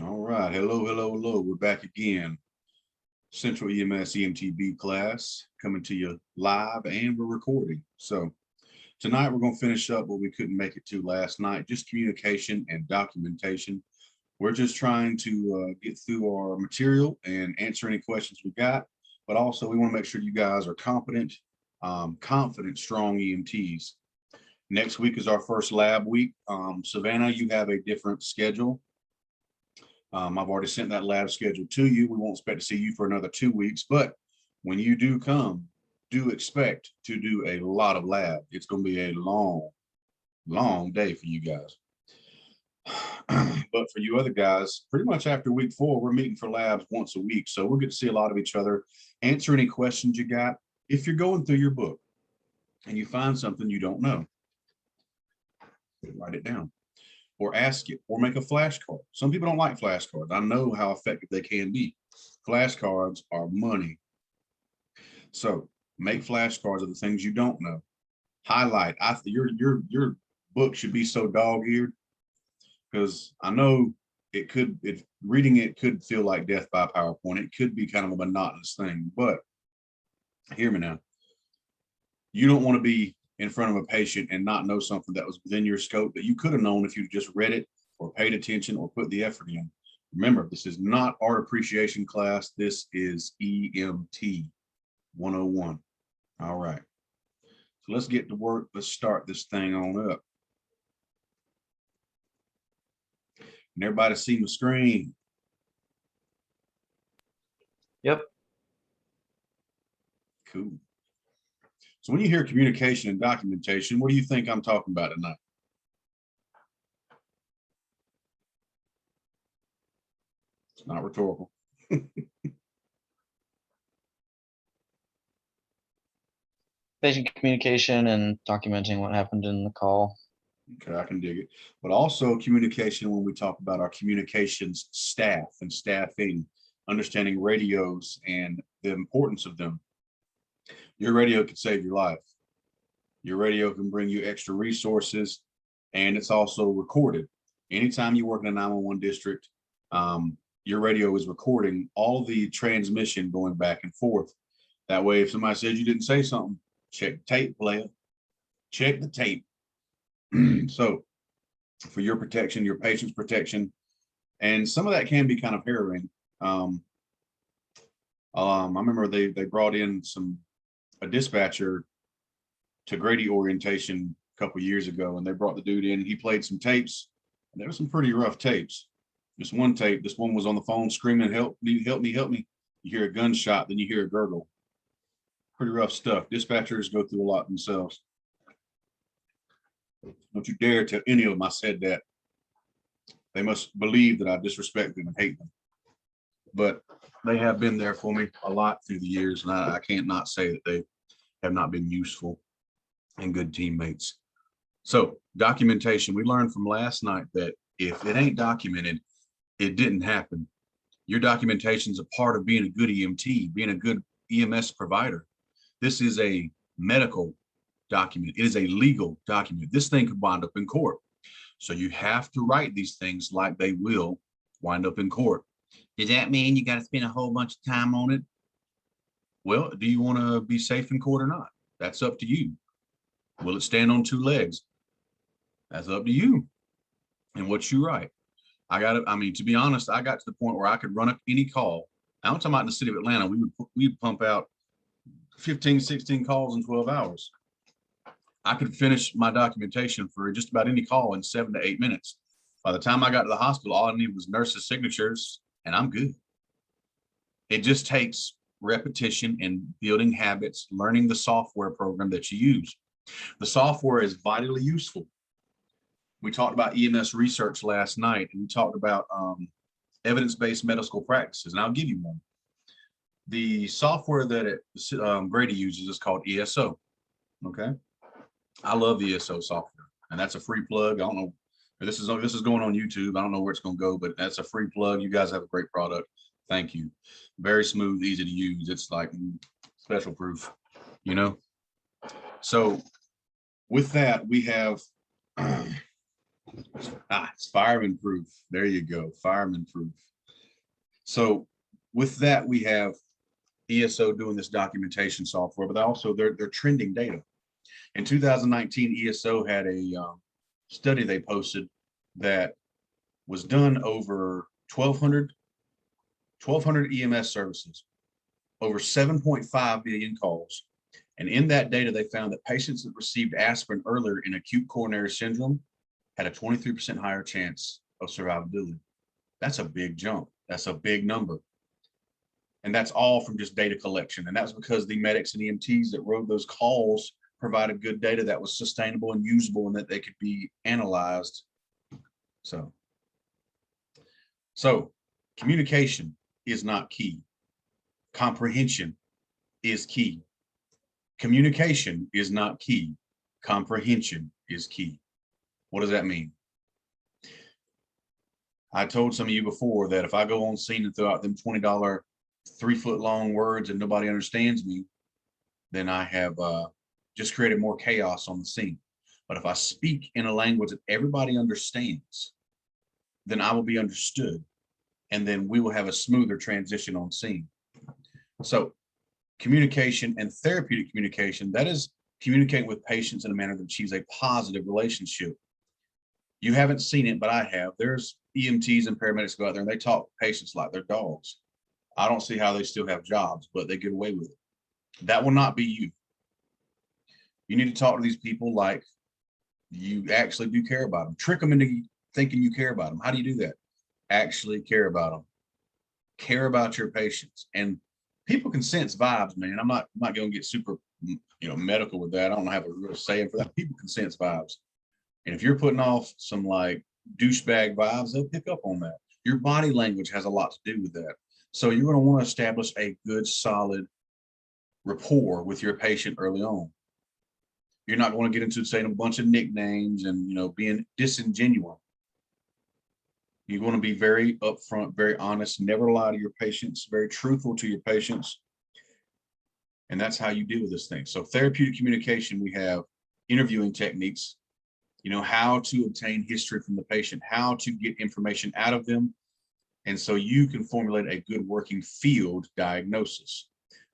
All right. Hello, hello, hello. We're back again. Central EMS EMT-B class coming to you live, and we're recording. So tonight we're going to finish up what we couldn't make it to last night, just communication and documentation. We're just trying to get through our material and answer any questions we got, but also we want to make sure you guys are competent, confident, strong EMTs. Next week is our first lab week. Savannah, you have a different schedule. I've already sent that lab schedule to you. We won't expect to see you for another 2 weeks, but when you do come, do expect to do a lot of lab. It's going to be a long, long day for you guys. But for you other guys, pretty much after week 4, we're meeting for labs once a week. So we'll get to see a lot of each other, answer any questions you got. If you're going through your book and you find something you don't know, write it down. Or ask it, or make a flashcard. Some people don't like flashcards. I know how effective they can be. Flashcards are money. So make flashcards of the things you don't know. Highlight. Your book should be so dog-eared, because I know reading it could feel like death by PowerPoint. It could be kind of a monotonous thing, but hear me now. You don't want to be in front of a patient and not know something that was within your scope that you could have known if you just read it or paid attention or put the effort in. Remember, this is not art appreciation class. This is EMT 101. All right. So let's get to work. Let's start this thing on up. Can everybody see my screen? Yep. Cool. So when you hear communication and documentation, what do you think I'm talking about tonight? It's not rhetorical. Patient communication and documenting what happened in the call. Okay, I can dig it. But also communication when we talk about our communications staff and staffing, understanding radios and the importance of them. Your radio can save your life. Your radio can bring you extra resources, and it's also recorded. Anytime you work in a 911 district, your radio is recording all the transmission going back and forth. That way, if somebody says you didn't say something, check the tape, player. Check the tape. So for your protection, your patient's protection, and some of that can be kind of harrowing. I remember they brought in a dispatcher to Grady orientation a couple years ago, and they brought the dude in. He played some tapes, and there were some pretty rough tapes. This one tape, this one was on the phone screaming, "Help me, help me, help me." You hear a gunshot, then you hear a gurgle. Pretty rough stuff. Dispatchers go through a lot themselves. Don't you dare tell any of them I said that. They must believe that I disrespect them and hate them. But they have been there for me a lot through the years, and I can't not say that they have not been useful and good teammates. So documentation, we learned from last night that if it ain't documented, it didn't happen. Your documentation is a part of being a good EMT, being a good EMS provider. This is a medical document. It is a legal document. This thing could wind up in court. So you have to write these things like they will wind up in court. Does that mean you got to spend a whole bunch of time on it? Well, do you want to be safe in court or not? That's up to you. Will it stand on 2 legs? That's up to you and what you write. To be honest, I got to the point where I could run up any call. I'm talking about in the city of Atlanta, we'd pump out 15, 16 calls in 12 hours. I could finish my documentation for just about any call in 7 to 8 minutes. By the time I got to the hospital, all I needed was nurses' signatures, and I'm good. It just takes repetition and building habits, learning the software program that you use. The software is vitally useful. We talked about EMS research last night, and we talked about evidence-based medical practices, and I'll give you one. The software that Grady uses is called ESO. Okay, I love the ESO software, and that's a free plug. I don't know. This is going on YouTube. I don't know where it's going to go, but that's a free plug. You guys have a great product. Thank you. Very smooth, easy to use. It's like special proof, you know. So with that, we have It's fireman proof. There you go, fireman proof. So with that, we have ESO doing this documentation software, but also they're trending data. In 2019, ESO had a study they posted that was done over 1,200 EMS services, over 7.5 million calls. And in that data, they found that patients that received aspirin earlier in acute coronary syndrome had a 23% higher chance of survivability. That's a big jump. That's a big number. And that's all from just data collection. And that's because the medics and EMTs that wrote those calls provided good data that was sustainable and usable and that they could be analyzed. So communication is not key. Comprehension is key. Communication is not key. Comprehension is key. What does that mean? I told some of you before that if I go on scene and throw out them $20 3-foot long words and nobody understands me, then I have just created more chaos on the scene. But if I speak in a language that everybody understands, then I will be understood, and then we will have a smoother transition on scene. So communication and therapeutic communication, that is communicating with patients in a manner that achieves a positive relationship. You haven't seen it, but I have. There's EMTs and paramedics go out there and they talk to patients like they're dogs. I don't see how they still have jobs, but they get away with it. That will not be you. You need to talk to these people like you actually do care about them. Trick them into thinking you care about them. How do you do that? Actually care about them. Care about your patients. And people can sense vibes, man. I'm not going to get super, medical with that. I don't have a real saying for that. People can sense vibes. And if you're putting off some like douchebag vibes, they'll pick up on that. Your body language has a lot to do with that. So you're going to want to establish a good, solid rapport with your patient early on. You're not going to get into saying a bunch of nicknames and, being disingenuous. You're going to be very upfront, very honest, never lie to your patients, very truthful to your patients. And that's how you deal with this thing. So therapeutic communication, we have interviewing techniques, how to obtain history from the patient, how to get information out of them. And so you can formulate a good working field diagnosis.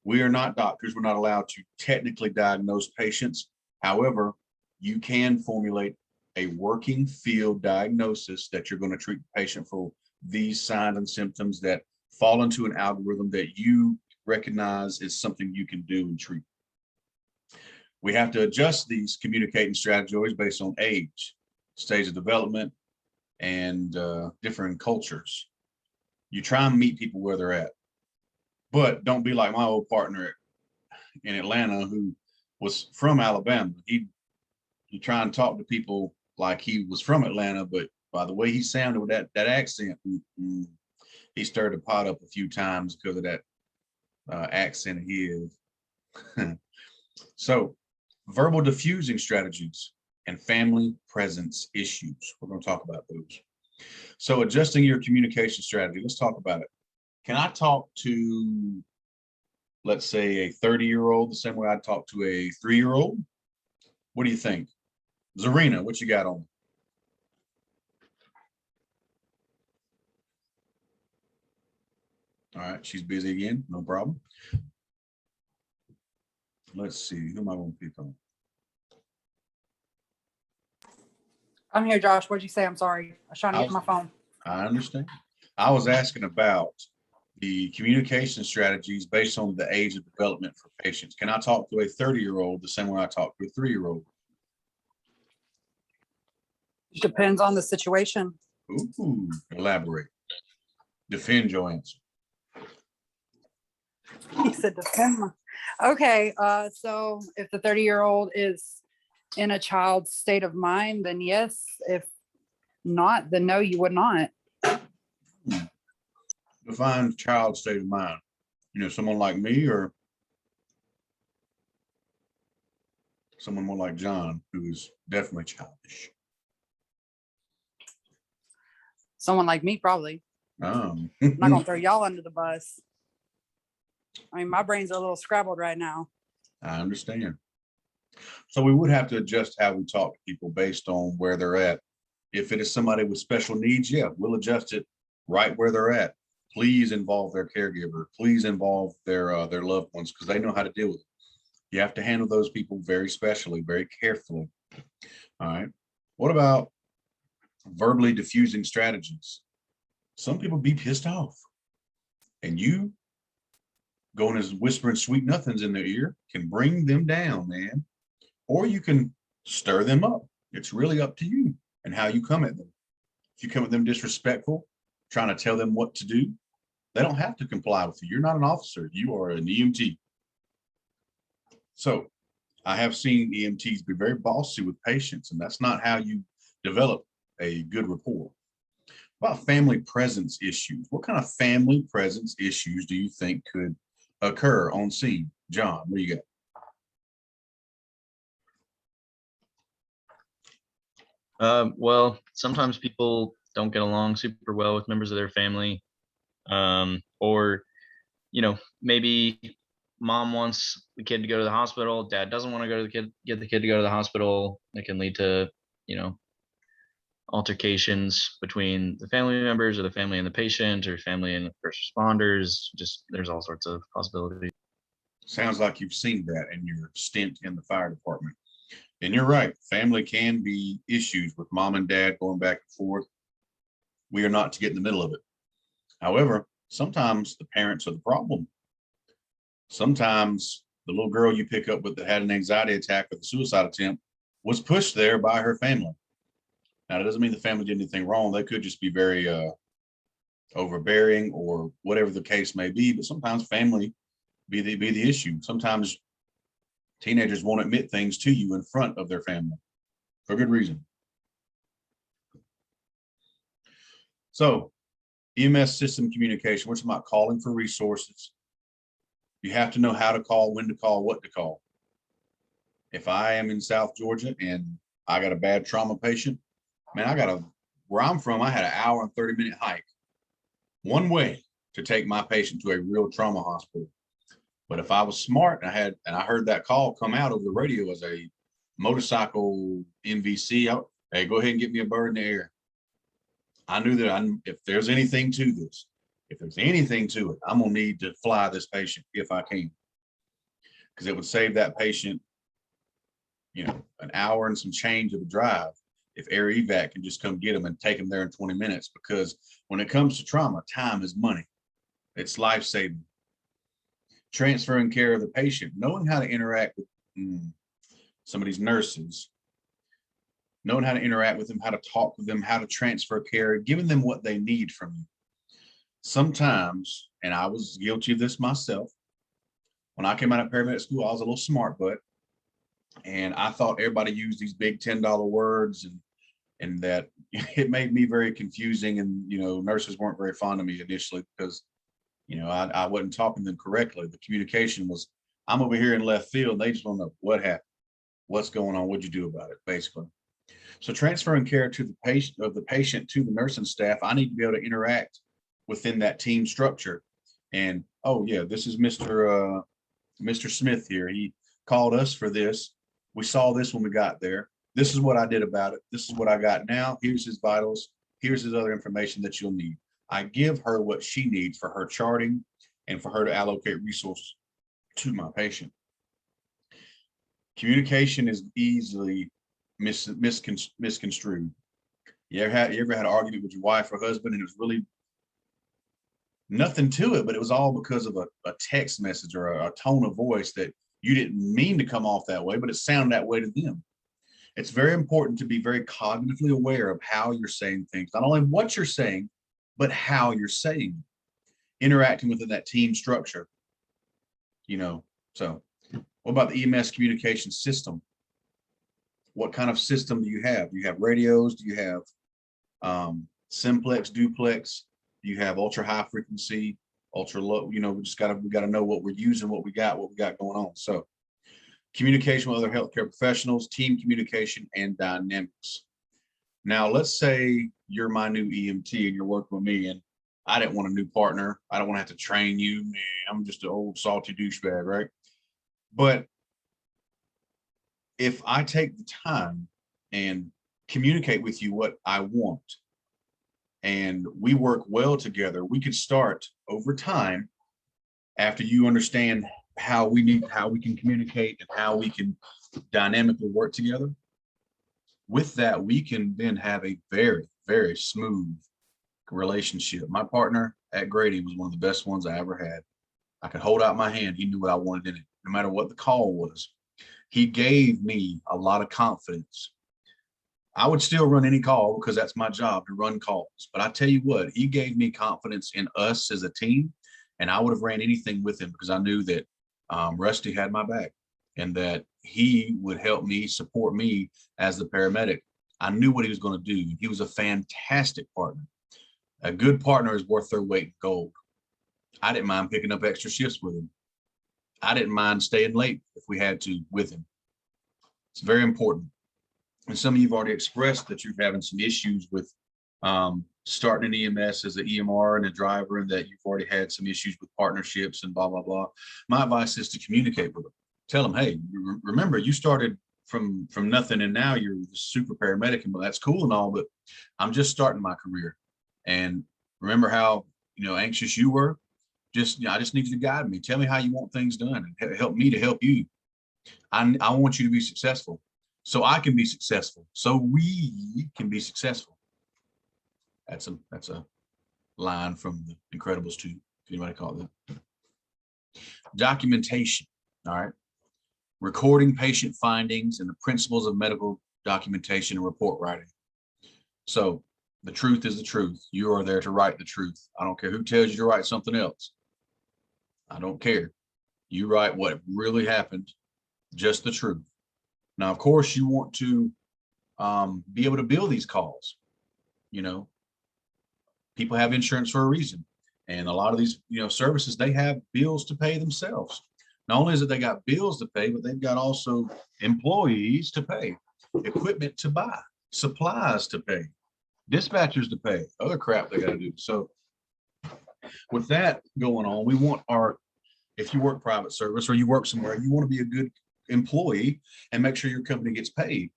We are not doctors. We're not allowed to technically diagnose patients. However, you can formulate a working field diagnosis that you're going to treat the patient for these signs and symptoms that fall into an algorithm that you recognize is something you can do and treat. We have to adjust these communicating strategies based on age, stage of development, and different cultures. You try and meet people where they're at, but don't be like my old partner in Atlanta who was from Alabama. He try and talk to people like he was from Atlanta, but by the way he sounded with that accent, he stirred the pot up a few times because of that accent of his. So verbal diffusing strategies and family presence issues. We're going to talk about those. So adjusting your communication strategy, let's talk about it. Can I talk to, let's say, a 30-year-old the same way I talk to a 3-year-old? What do you think? Zarina, what you got on? All right, she's busy again, no problem. Let's see, who am I going to pick on? I'm here, Josh. What'd you say? I'm sorry. I was trying to get to my phone. I understand. I was asking about the communication strategies based on the age of development for patients. Can I talk to a 30-year-old the same way I talk to a 3-year-old? Depends on the situation. Ooh, elaborate. Defend your answer. He said depend. Okay, so if the 30-year-old is in a child's state of mind, then yes. If not, then no, you would not. Define child state of mind. Someone like me or someone more like John, who is definitely childish. Someone like me, probably. I'm not gonna throw y'all under the bus. I mean, my brains are a little scrabbled right now. I understand. So we would have to adjust how we talk to people based on where they're at If it is somebody with special needs, yeah, we'll adjust it right where they're at. Please involve their caregiver. Please involve their loved ones, because they know how to deal with it. You have to handle those people very specially, very carefully. All right. What about verbally diffusing strategies? Some people be pissed off, and you going as whispering sweet nothings in their ear can bring them down, man. Or you can stir them up. It's really up to you and how you come at them. If you come at them disrespectful, trying to tell them what to do, they don't have to comply with you. You're not an officer. You are an EMT. So I have seen EMTs be very bossy with patients, and that's not how you develop a good rapport. What about family presence issues? What kind of family presence issues do you think could occur on scene? John, what do you got? Well, sometimes people don't get along super well with members of their family. Or, maybe mom wants the kid to go to the hospital. Dad doesn't want to go to get the kid to go to the hospital. It can lead to, altercations between the family members, or the family and the patient, or family and the first responders. Just, there's all sorts of possibilities. Sounds like you've seen that in your stint in the fire department. And you're right, family can be issues with mom and dad going back and forth. We are not to get in the middle of it. However, sometimes the parents are the problem. Sometimes the little girl you pick up with that had an anxiety attack or the suicide attempt was pushed there by her family. Now, that doesn't mean the family did anything wrong. They could just be very overbearing or whatever the case may be, but sometimes family be the issue. Sometimes teenagers won't admit things to you in front of their family for good reason. So EMS system communication, we're talking about calling for resources. You have to know how to call, when to call, what to call. If I am in South Georgia and I got a bad trauma patient, man, where I'm from, I had an hour and 30-minute hike one way to take my patient to a real trauma hospital. But if I was smart and I heard that call come out over the radio as a motorcycle MVC, hey, go ahead and get me a bird in the air. I knew that if there's anything to this, if there's anything to it, I'm gonna need to fly this patient if I can, because it would save that patient, an hour and some change of the drive if air evac can just come get them and take them there in 20 minutes. Because when it comes to trauma, time is money. It's life-saving. Transferring care of the patient, knowing how to interact with some of these nurses, knowing how to interact with them, how to talk with them, how to transfer care, giving them what they need from you. Sometimes, and I was guilty of this myself, when I came out of paramedic school, I was a little smart butt, and I thought everybody used these big $10 words, and that it made me very confusing. And nurses weren't very fond of me initially because I wasn't talking to them correctly. The communication was, I'm over here in left field. They just want to know what happened, what's going on, what'd you do about it, basically. So transferring care to the patient to the nursing staff, I need to be able to interact within that team structure. And, oh yeah, this is Mr. Smith here. He called us for this. We saw this when we got there. This is what I did about it. This is what I got now. Here's his vitals. Here's his other information that you'll need. I give her what she needs for her charting and for her to allocate resources to my patient. Communication is easily misconstrued. You ever had an argument with your wife or husband and it was really nothing to it, but it was all because of a text message or a tone of voice that you didn't mean to come off that way, but it sounded that way to them. It's very important to be very cognitively aware of how you're saying things, not only what you're saying, but how you're saying, interacting within that team structure. So what about the EMS communication system? What kind of system do you have? Do you have radios? Do you have simplex, duplex? Do you have ultra high frequency, ultra low? We got to know what we're using, what we got going on. So communication with other healthcare professionals, team communication, and dynamics. Now, let's say you're my new EMT and you're working with me, and I didn't want a new partner. I don't want to have to train you. Man, I'm just an old salty douchebag, right? But if I take the time and communicate with you what I want, and we work well together, we could start over time, after you understand how we can communicate and how we can dynamically work together. With that, we can then have a very, very smooth relationship. My partner at Grady was one of the best ones I ever had. I could hold out my hand. He knew what I wanted in it, no matter what the call was. He gave me a lot of confidence. I would still run any call because that's my job, to run calls. But I tell you what, he gave me confidence in us as a team, and I would have ran anything with him because I knew that Rusty had my back and that he would help me, support me as the paramedic. I knew what he was going to do. He was a fantastic partner. A good partner is worth their weight in gold. I didn't mind picking up extra shifts with him. I didn't mind staying late if we had to with him. It's very important. And some of you have already expressed that you're having some issues with starting an EMS as an EMR and a driver, and that you've already had some issues with partnerships and blah, blah, blah. My advice is to communicate with them. Tell them, hey, remember you started from nothing and now you're the super paramedic, and well, that's cool and all, but I'm just starting my career. And remember how, anxious you were? I just need you to guide me. Tell me how you want things done and help me to help you. I want you to be successful so I can be successful, so we can be successful. That's a line from The Incredibles 2, if anybody caught that. Documentation, all right. Recording patient findings and the principles of medical documentation and report writing. So the truth is the truth. You are there to write the truth. I don't care who tells you to write something else. I don't care. You write what really happened, just the truth. Now, of course, you want to be able to bill these calls. People have insurance for a reason. And a lot of these, services, they have bills to pay themselves. Not only is it they got bills to pay, but they've got also employees to pay, equipment to buy, supplies to pay, dispatchers to pay, other crap they got to do. So with that going on, we want if you work private service or you work somewhere, you want to be a good employee and make sure your company gets paid.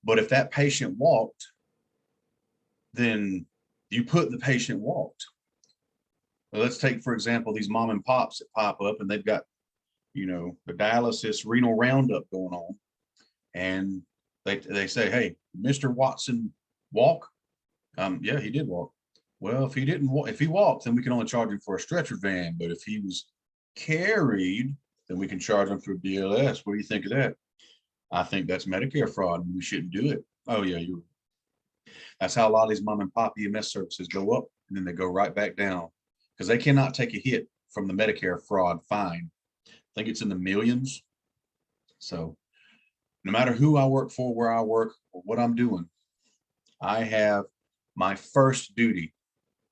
But if that patient walked, then you put the patient walked. Well, let's take, for example, these mom and pops that pop up and they've got, the dialysis renal roundup going on. And they say, hey, Mr. Watson walk? Yeah, he did walk. Well, if he didn't walk, if he walked, then we can only charge him for a stretcher van. But if he was carried, then we can charge him for BLS. What do you think of that? I think that's Medicare fraud and we shouldn't do it. Oh yeah, that's how a lot of these mom and pop EMS services go up and then they go right back down because they cannot take a hit from the Medicare fraud fine. I think it's in the millions. So no matter who I work for, where I work, or what I'm doing, I have my first duty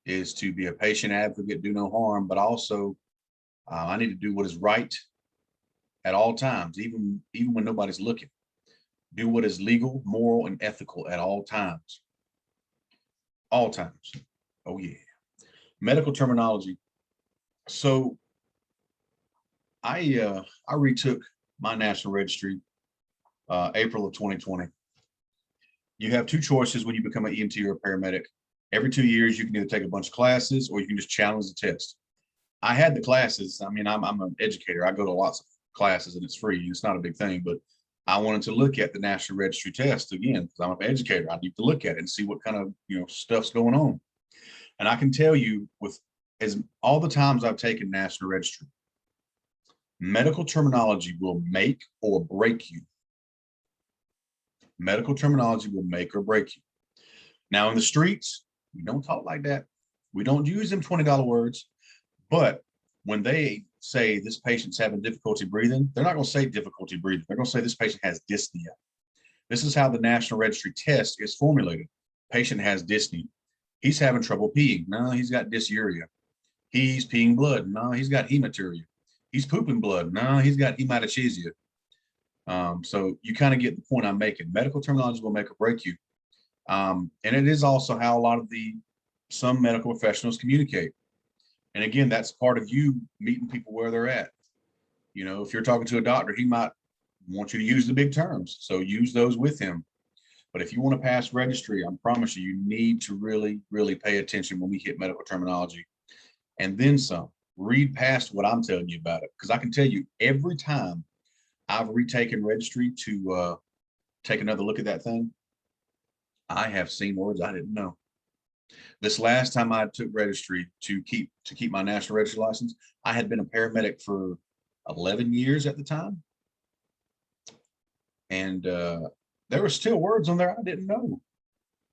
is to be a patient advocate, do no harm, but also I need to do what is right at all times, even when nobody's looking. Do what is legal, moral, and ethical at all times. All times. Oh yeah. Medical terminology. So I retook my national registry April of 2020. You have two choices when you become an EMT or a paramedic. Every 2 years, you can either take a bunch of classes or you can just challenge the test. I had the classes. I mean, I'm an educator. I go to lots of classes and it's free. It's not a big thing, but I wanted to look at the national registry test again because I'm an educator. I need to look at it and see what kind of stuff's going on. And I can tell you, with all the times I've taken national registry, medical terminology will make or break you. Medical terminology will make or break you. Now in the streets, we don't talk like that. We don't use them $20 words. But when they say this patient's having difficulty breathing, they're not going to say difficulty breathing. They're going to say this patient has dyspnea. This is how the National Registry test is formulated. Patient has dyspnea. He's having trouble peeing. No, he's got dysuria. He's peeing blood. No, he's got hematuria. He's pooping blood. No, he's got hematochezia. So you kind of get the point I'm making. Medical terminology will make or break you. And it is also how a lot of some medical professionals communicate. And again, that's part of you meeting people where they're at. If you're talking to a doctor, he might want you to use the big terms. So use those with him. But if you want to pass registry, I promise you, you need to really, really pay attention when we hit medical terminology. And then some. Read past what I'm telling you about it. Because I can tell you, every time I've retaken registry to take another look at that thing, I have seen words I didn't know. This last time I took registry to keep my national registry license, I had been a paramedic for 11 years at the time. And there were still words on there I didn't know.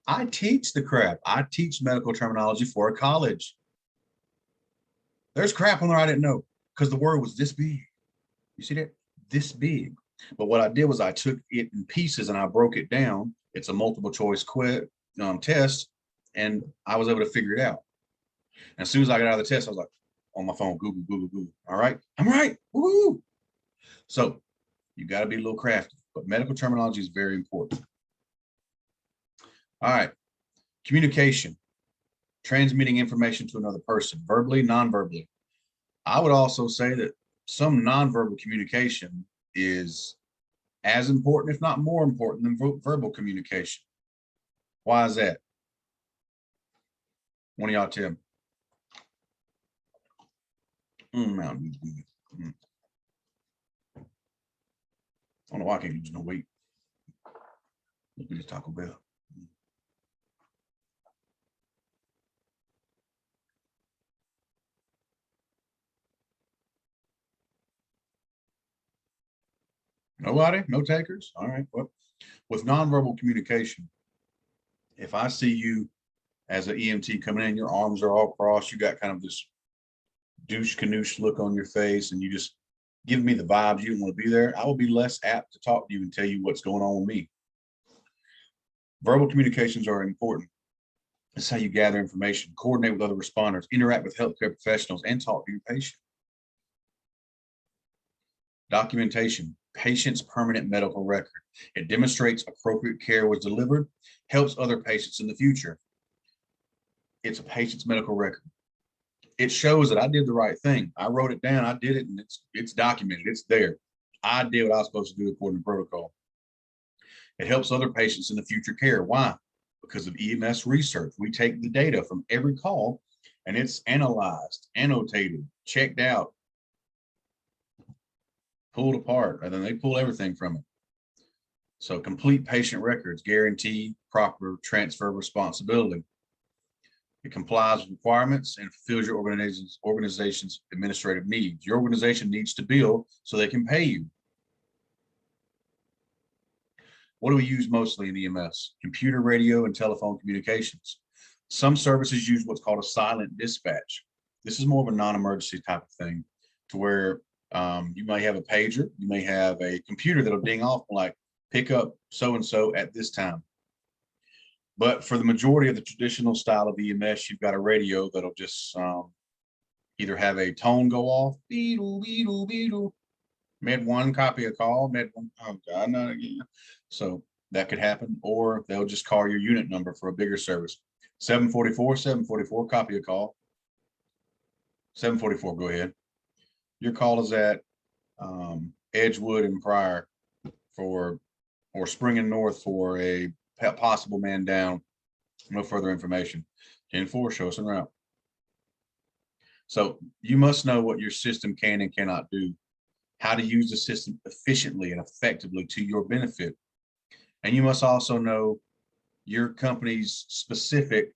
I teach the crap. I teach medical terminology for a college. There's crap on there I didn't know because the word was this big. You see that? This big. But what I did was I took it in pieces and I broke it down. It's a multiple choice test, and I was able to figure it out. And as soon as I got out of the test, I was like, on my phone, Google, Google, Google. All right, I'm right. Woo! So you got to be a little crafty, but medical terminology is very important. All right, communication. Transmitting information to another person, verbally, non-verbally. I would also say that some non-verbal communication is as important, if not more important, than verbal communication. Why is that? One of y'all tell me. I don't know why I can't lose no weight. Look at this Taco Bell. Nobody? No takers? All right. Well, with nonverbal communication, if I see you as an EMT coming in, your arms are all crossed, you got kind of this douche canoosh look on your face, and you just give me the vibes you don't want to be there, I will be less apt to talk to you and tell you what's going on with me. Verbal communications are important. It's how you gather information, coordinate with other responders, interact with healthcare professionals, and talk to your patient. Documentation, patient's permanent medical record. It demonstrates appropriate care was delivered, helps other patients in the future. It's a patient's medical record. It shows that I did the right thing. I wrote it down, I did it, and it's documented, it's there. I did what I was supposed to do according to protocol. It helps other patients in the future care. Why? Because of EMS research. We take the data from every call and it's analyzed, annotated, checked out, pulled apart, and then they pull everything from it. So complete patient records guarantee proper transfer of responsibility. It complies with requirements and fulfills your organization's administrative needs. Your organization needs to bill so they can pay you. What do we use mostly in EMS? Computer, radio, and telephone communications. Some services use what's called a silent dispatch. This is more of a non-emergency type of thing, to where you may have a pager, you may have a computer that'll ding off like, pick up so-and-so at this time. But for the majority of the traditional style of EMS, you've got a radio that'll just either have a tone go off, beedle, beedle, beedle, med one, copy a call, med one, oh God, not again. So that could happen, or they'll just call your unit number for a bigger service. 744, copy a call. 744, go ahead. Your call is at Edgewood and Pryor or Spring and North for a possible man down. No further information. 10-4, show us en route. So you must know what your system can and cannot do, how to use the system efficiently and effectively to your benefit. And you must also know your company's specific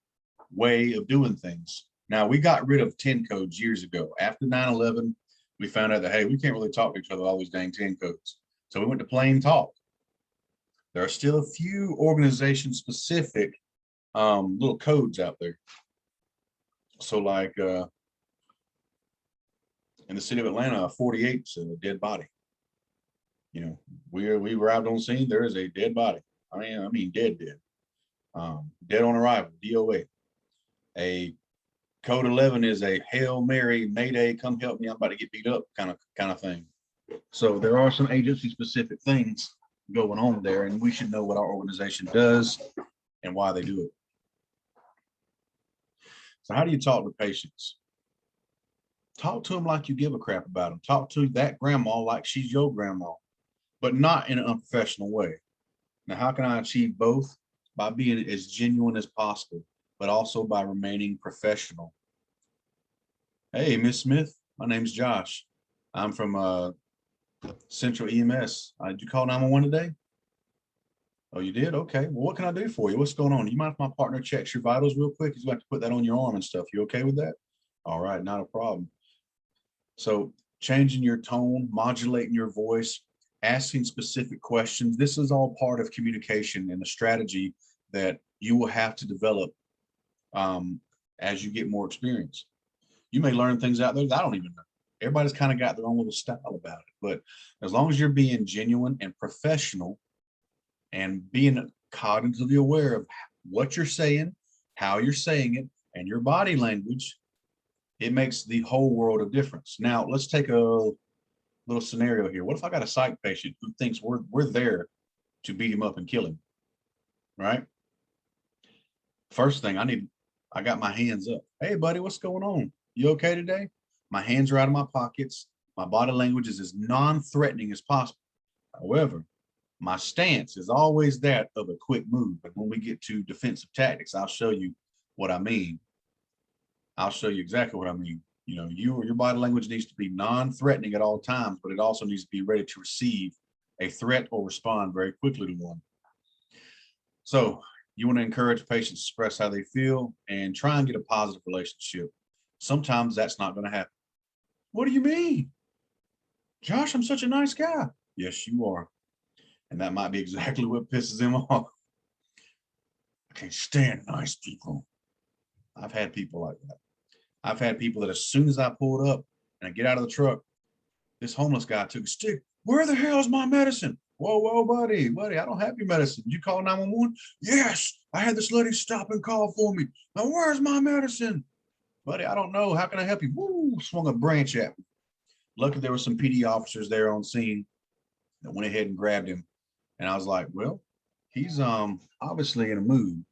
way of doing things. Now, we got rid of 10 codes years ago. After 9/11, we found out that, hey, we can't really talk to each other with all these dang 10 codes. So we went to plain talk. There are still a few organization specific little codes out there. So like in the city of Atlanta, 48 is a dead body. You know, we arrived on scene, there is a dead body. I mean dead. Dead on arrival, DOA. A code 11 is a Hail Mary, Mayday, come help me, I'm about to get beat up kind of thing. So there are some agency specific things going on there, and we should know what our organization does and why they do it. So how do you talk to patients? Talk to them like you give a crap about them. Talk to that grandma like she's your grandma, but not in an unprofessional way. Now, how can I achieve both? By being as genuine as possible, but also by remaining professional. Hey, Miss Smith, my name's Josh. I'm from Central EMS. Did you call 911 today? Oh, you did? Okay. Well, what can I do for you? What's going on? You mind if my partner checks your vitals real quick? He's got to put that on your arm and stuff. You okay with that? All right, not a problem. So changing your tone, modulating your voice, asking specific questions. This is all part of communication and a strategy that you will have to develop as you get more experience. You may learn things out there that I don't even know. Everybody's kind of got their own little style about it. But as long as you're being genuine and professional and being cognitively aware of what you're saying, how you're saying it, and your body language, it makes the whole world of difference. Now, let's take a little scenario here. What if I got a psych patient who thinks we're there to beat him up and kill him, right? First thing I got my hands up. Hey, buddy, what's going on? You okay today? My hands are out of my pockets. My body language is as non-threatening as possible. However, my stance is always that of a quick move. But when we get to defensive tactics, I'll show you what I mean. I'll show you exactly what I mean. You know, your body language needs to be non-threatening at all times, but it also needs to be ready to receive a threat or respond very quickly to one. So you want to encourage patients to express how they feel and try and get a positive relationship. Sometimes that's not going to happen. What do you mean? Josh, I'm such a nice guy. Yes, you are. And that might be exactly what pisses him off. I can't stand nice people. I've had people like that. I've had people that as soon as I pulled up and I get out of the truck, this homeless guy took a stick. Where the hell is my medicine? Whoa, buddy, I don't have your medicine. Did you call 911? Yes, I had this lady stop and call for me. Now, where's my medicine? Buddy, I don't know. How can I help you? Woo, swung a branch at me. Luckily, there were some PD officers there on scene that went ahead and grabbed him. And I was like, well, he's obviously in a mood.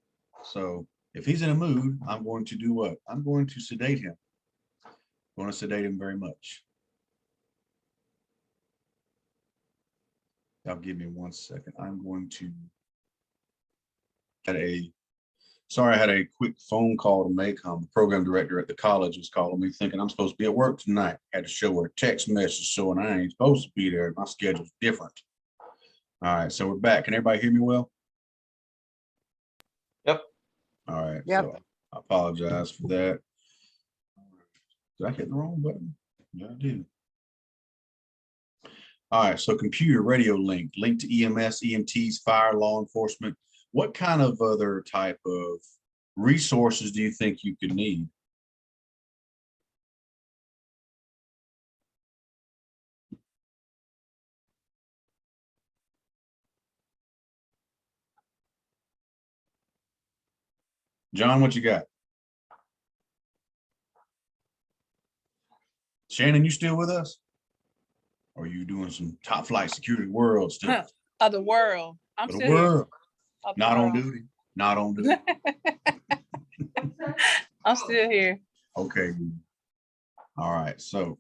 So if he's in a mood, I'm going to do what? I'm going to sedate him. I'm going to sedate him very much. Now, give me 1 second. I'm going to I had a quick phone call to make. The program director at the college was calling me thinking I'm supposed to be at work tonight. Had to show her a text message showing I ain't supposed to be there. My schedule's different. All right, so we're back. Can everybody hear me well? Yep. All right, Yep. so I apologize for that. Did I hit the wrong button? Yeah, I did. All right, so computer radio link to EMS, EMTs, fire, law enforcement. What kind of other type of resources do you think you could need? John, what you got? Shannon, you still with us? Or are you doing some top flight security world stuff? Of the world. I'm The still here. world. Of the Not on world. duty. Not on duty. I'm still here. Okay. All right. So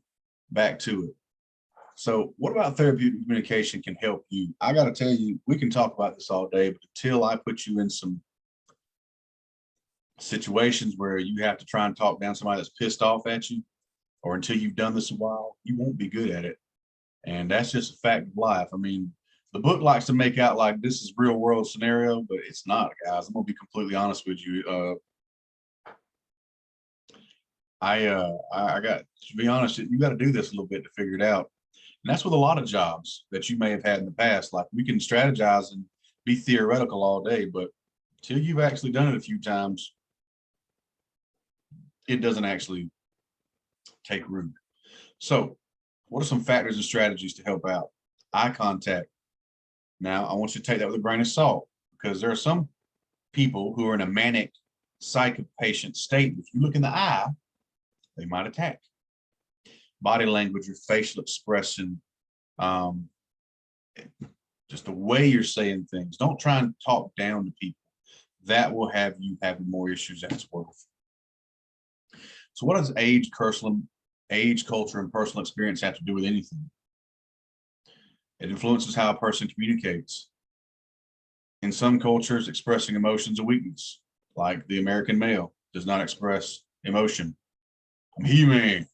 back to it. So what about therapeutic communication can help you? I got to tell you, we can talk about this all day, but until I put you in some situations where you have to try and talk down somebody that's pissed off at you, or until you've done this a while, you won't be good at it. And that's just a fact of life. I mean, the book likes to make out like this is real world scenario, but it's not, guys. I'm gonna be completely honest with you. I got to be honest, you got to do this a little bit to figure it out. And that's with a lot of jobs that you may have had in the past. Like we can strategize and be theoretical all day, but till you've actually done it a few times, it doesn't actually take root. So what are some factors and strategies to help out? Eye contact. Now, I want you to take that with a grain of salt because there are some people who are in a manic psych patient state. If you look in the eye, they might attack. Body language, your facial expression, just the way you're saying things. Don't try and talk down to people. That will have you having more issues than it's worth. So what does age, culture, and personal experience have to do with anything? It influences how a person communicates. In some cultures, expressing emotions a weakness, like the American male does not express emotion. I'm He-Man.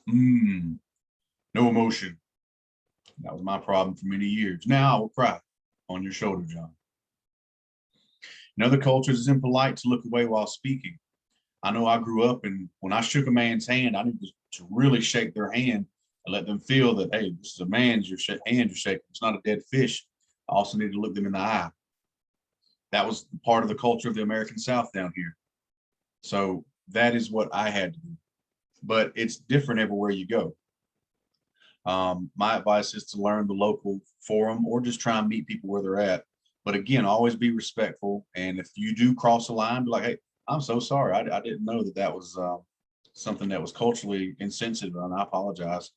No emotion. That was my problem for many years. Now I will cry on your shoulder, John. In other cultures, it's impolite to look away while speaking. I know I grew up, and when I shook a man's hand, I needed to really shake their hand and let them feel that, hey, this is a man's hand you're shaking. It's not a dead fish. I also need to look them in the eye. That was part of the culture of the American South down here. So that is what I had to do. But it's different everywhere you go. My advice is to learn the local forum or just try and meet people where they're at. But again, always be respectful. And if you do cross a line, be like, hey, I'm so sorry. I didn't know that that was something that was culturally insensitive, and I apologize.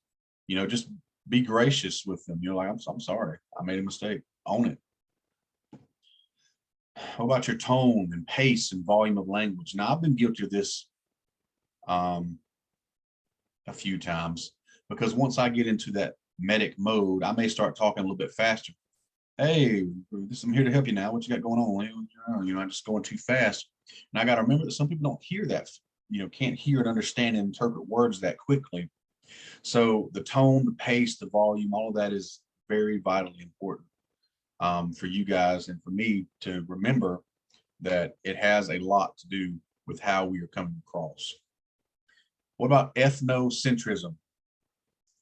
You know, just be gracious with them. You're like, I'm sorry. I made a mistake. Own it. What about your tone and pace and volume of language? Now, I've been guilty of this a few times, because once I get into that medic mode, I may start talking a little bit faster. Hey, I'm here to help you now. What you got going on? You know, I'm just going too fast. And I got to remember that some people don't hear that, you know, can't hear and understand and interpret words that quickly. So the tone, the pace, the volume, all of that is very vitally important for you guys and for me to remember that it has a lot to do with how we are coming across. What about ethnocentrism?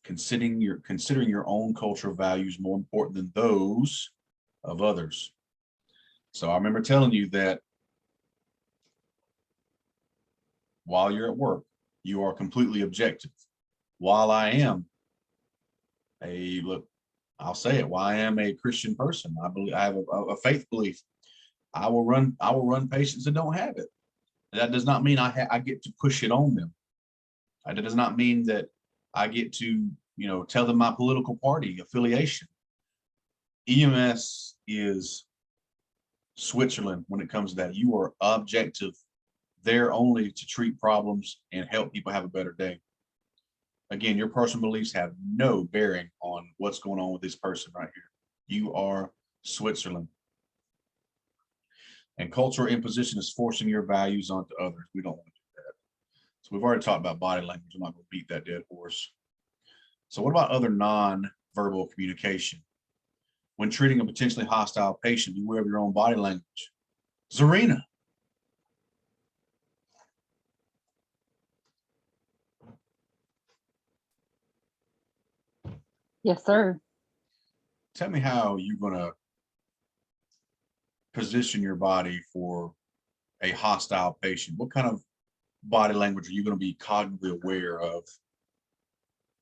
Considering your own cultural values more important than those of others. So I remember telling you that while you're at work, you are completely objective. While I am I'll say it, while I am a Christian person, I believe I have a faith belief. I will run patients that don't have it. That does not mean I get to push it on them. That does not mean that I get to, you know, tell them my political party affiliation. EMS is Switzerland when it comes to that. You are objective there only to treat problems and help people have a better day. Again, your personal beliefs have no bearing on what's going on with this person right here. You are Switzerland. And cultural imposition is forcing your values onto others. We don't want to do that. So we've already talked about body language. I'm not going to beat that dead horse. So what about other non-verbal communication? When treating a potentially hostile patient, beware of your own body language. Zarina. Yes, sir. Tell me how you're going to position your body for a hostile patient. What kind of body language are you going to be cognitively aware of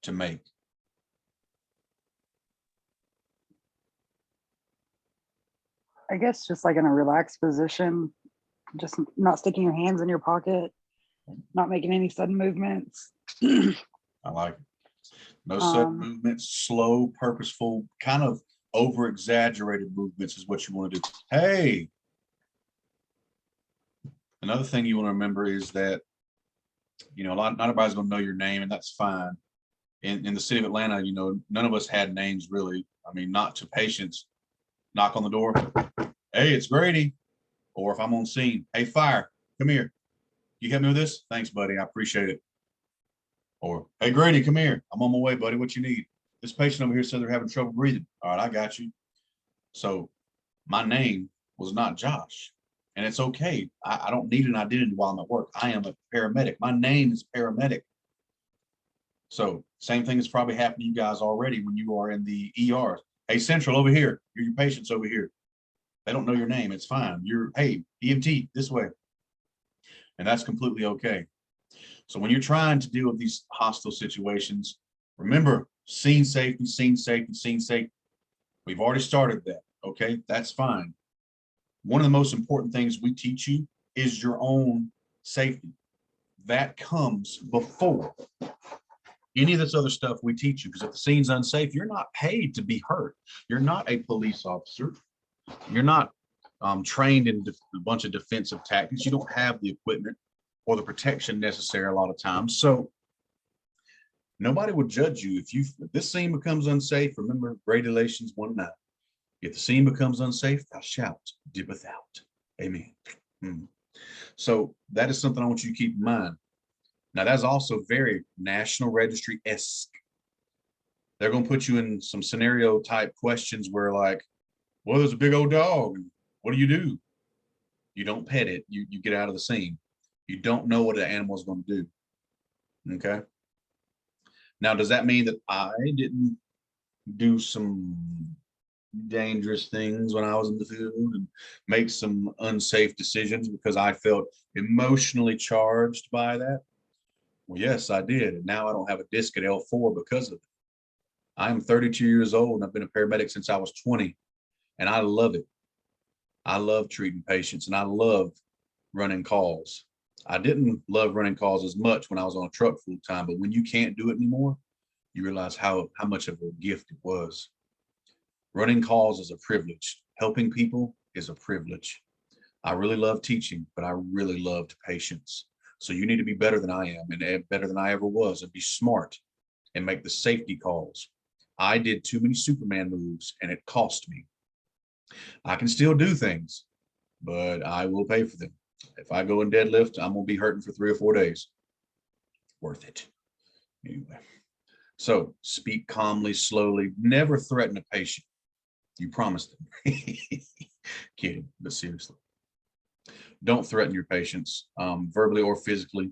to make? I guess just like in a relaxed position, just not sticking your hands in your pocket, not making any sudden movements. I like it. No sudden movements, slow, purposeful, kind of over-exaggerated movements is what you want to do. Hey, another thing you want to remember is that, you know, not everybody's going to know your name, and that's fine. In the city of Atlanta, you know, none of us had names really. I mean, not to patients. Knock on the door. Hey, it's Grady. Or if I'm on scene, hey, fire, come here. You help me with this? Thanks, buddy. I appreciate it. Or, hey, Grady, come here. I'm on my way, buddy. What you need? This patient over here said they're having trouble breathing. All right, I got you. So my name was not Josh. And it's okay. I don't need an identity while I'm at work. I am a paramedic. My name is paramedic. So same thing has probably happened to you guys already when you are in the ER. Hey, Central over here. You're your patients over here. They don't know your name. It's fine. You're, hey, EMT this way. And that's completely okay. So when you're trying to deal with these hostile situations, remember scene safety, scene safety, scene safety. We've already started that. Okay, that's fine. One of the most important things we teach you is your own safety. That comes before any of this other stuff we teach you, because if the scene's unsafe, you're not paid to be hurt. You're not a police officer. You're not trained in a bunch of defensive tactics. You don't have the equipment or the protection necessary a lot of times. So nobody would judge you if this scene becomes unsafe. Remember, regulations 1-9. If the scene becomes unsafe, thou shalt dippeth out. Amen. So that is something I want you to keep in mind. Now, that's also very National Registry-esque. They're going to put you in some scenario type questions where, like, well, there's a big old dog. What do? You don't pet it. You get out of the scene. You don't know what the animal is going to do. Okay. Now, does that mean that I didn't do some dangerous things when I was in the field and make some unsafe decisions because I felt emotionally charged by that? Well, yes, I did. And now I don't have a disc at L4 because of it. I am 32 years old and I've been a paramedic since I was 20, and I love it. I love treating patients and I love running calls. I didn't love running calls as much when I was on a truck full time, but when you can't do it anymore, you realize how much of a gift it was. Running calls is a privilege. Helping people is a privilege. I really love teaching, but I really loved patients. So you need to be better than I am and better than I ever was, and be smart and make the safety calls. I did too many Superman moves and it cost me. I can still do things, but I will pay for them. If I go and deadlift, I'm going to be hurting for 3 or 4 days. Worth it. Anyway, so speak calmly, slowly, never threaten a patient. You promised them. Kidding, but seriously. Don't threaten your patients, verbally or physically.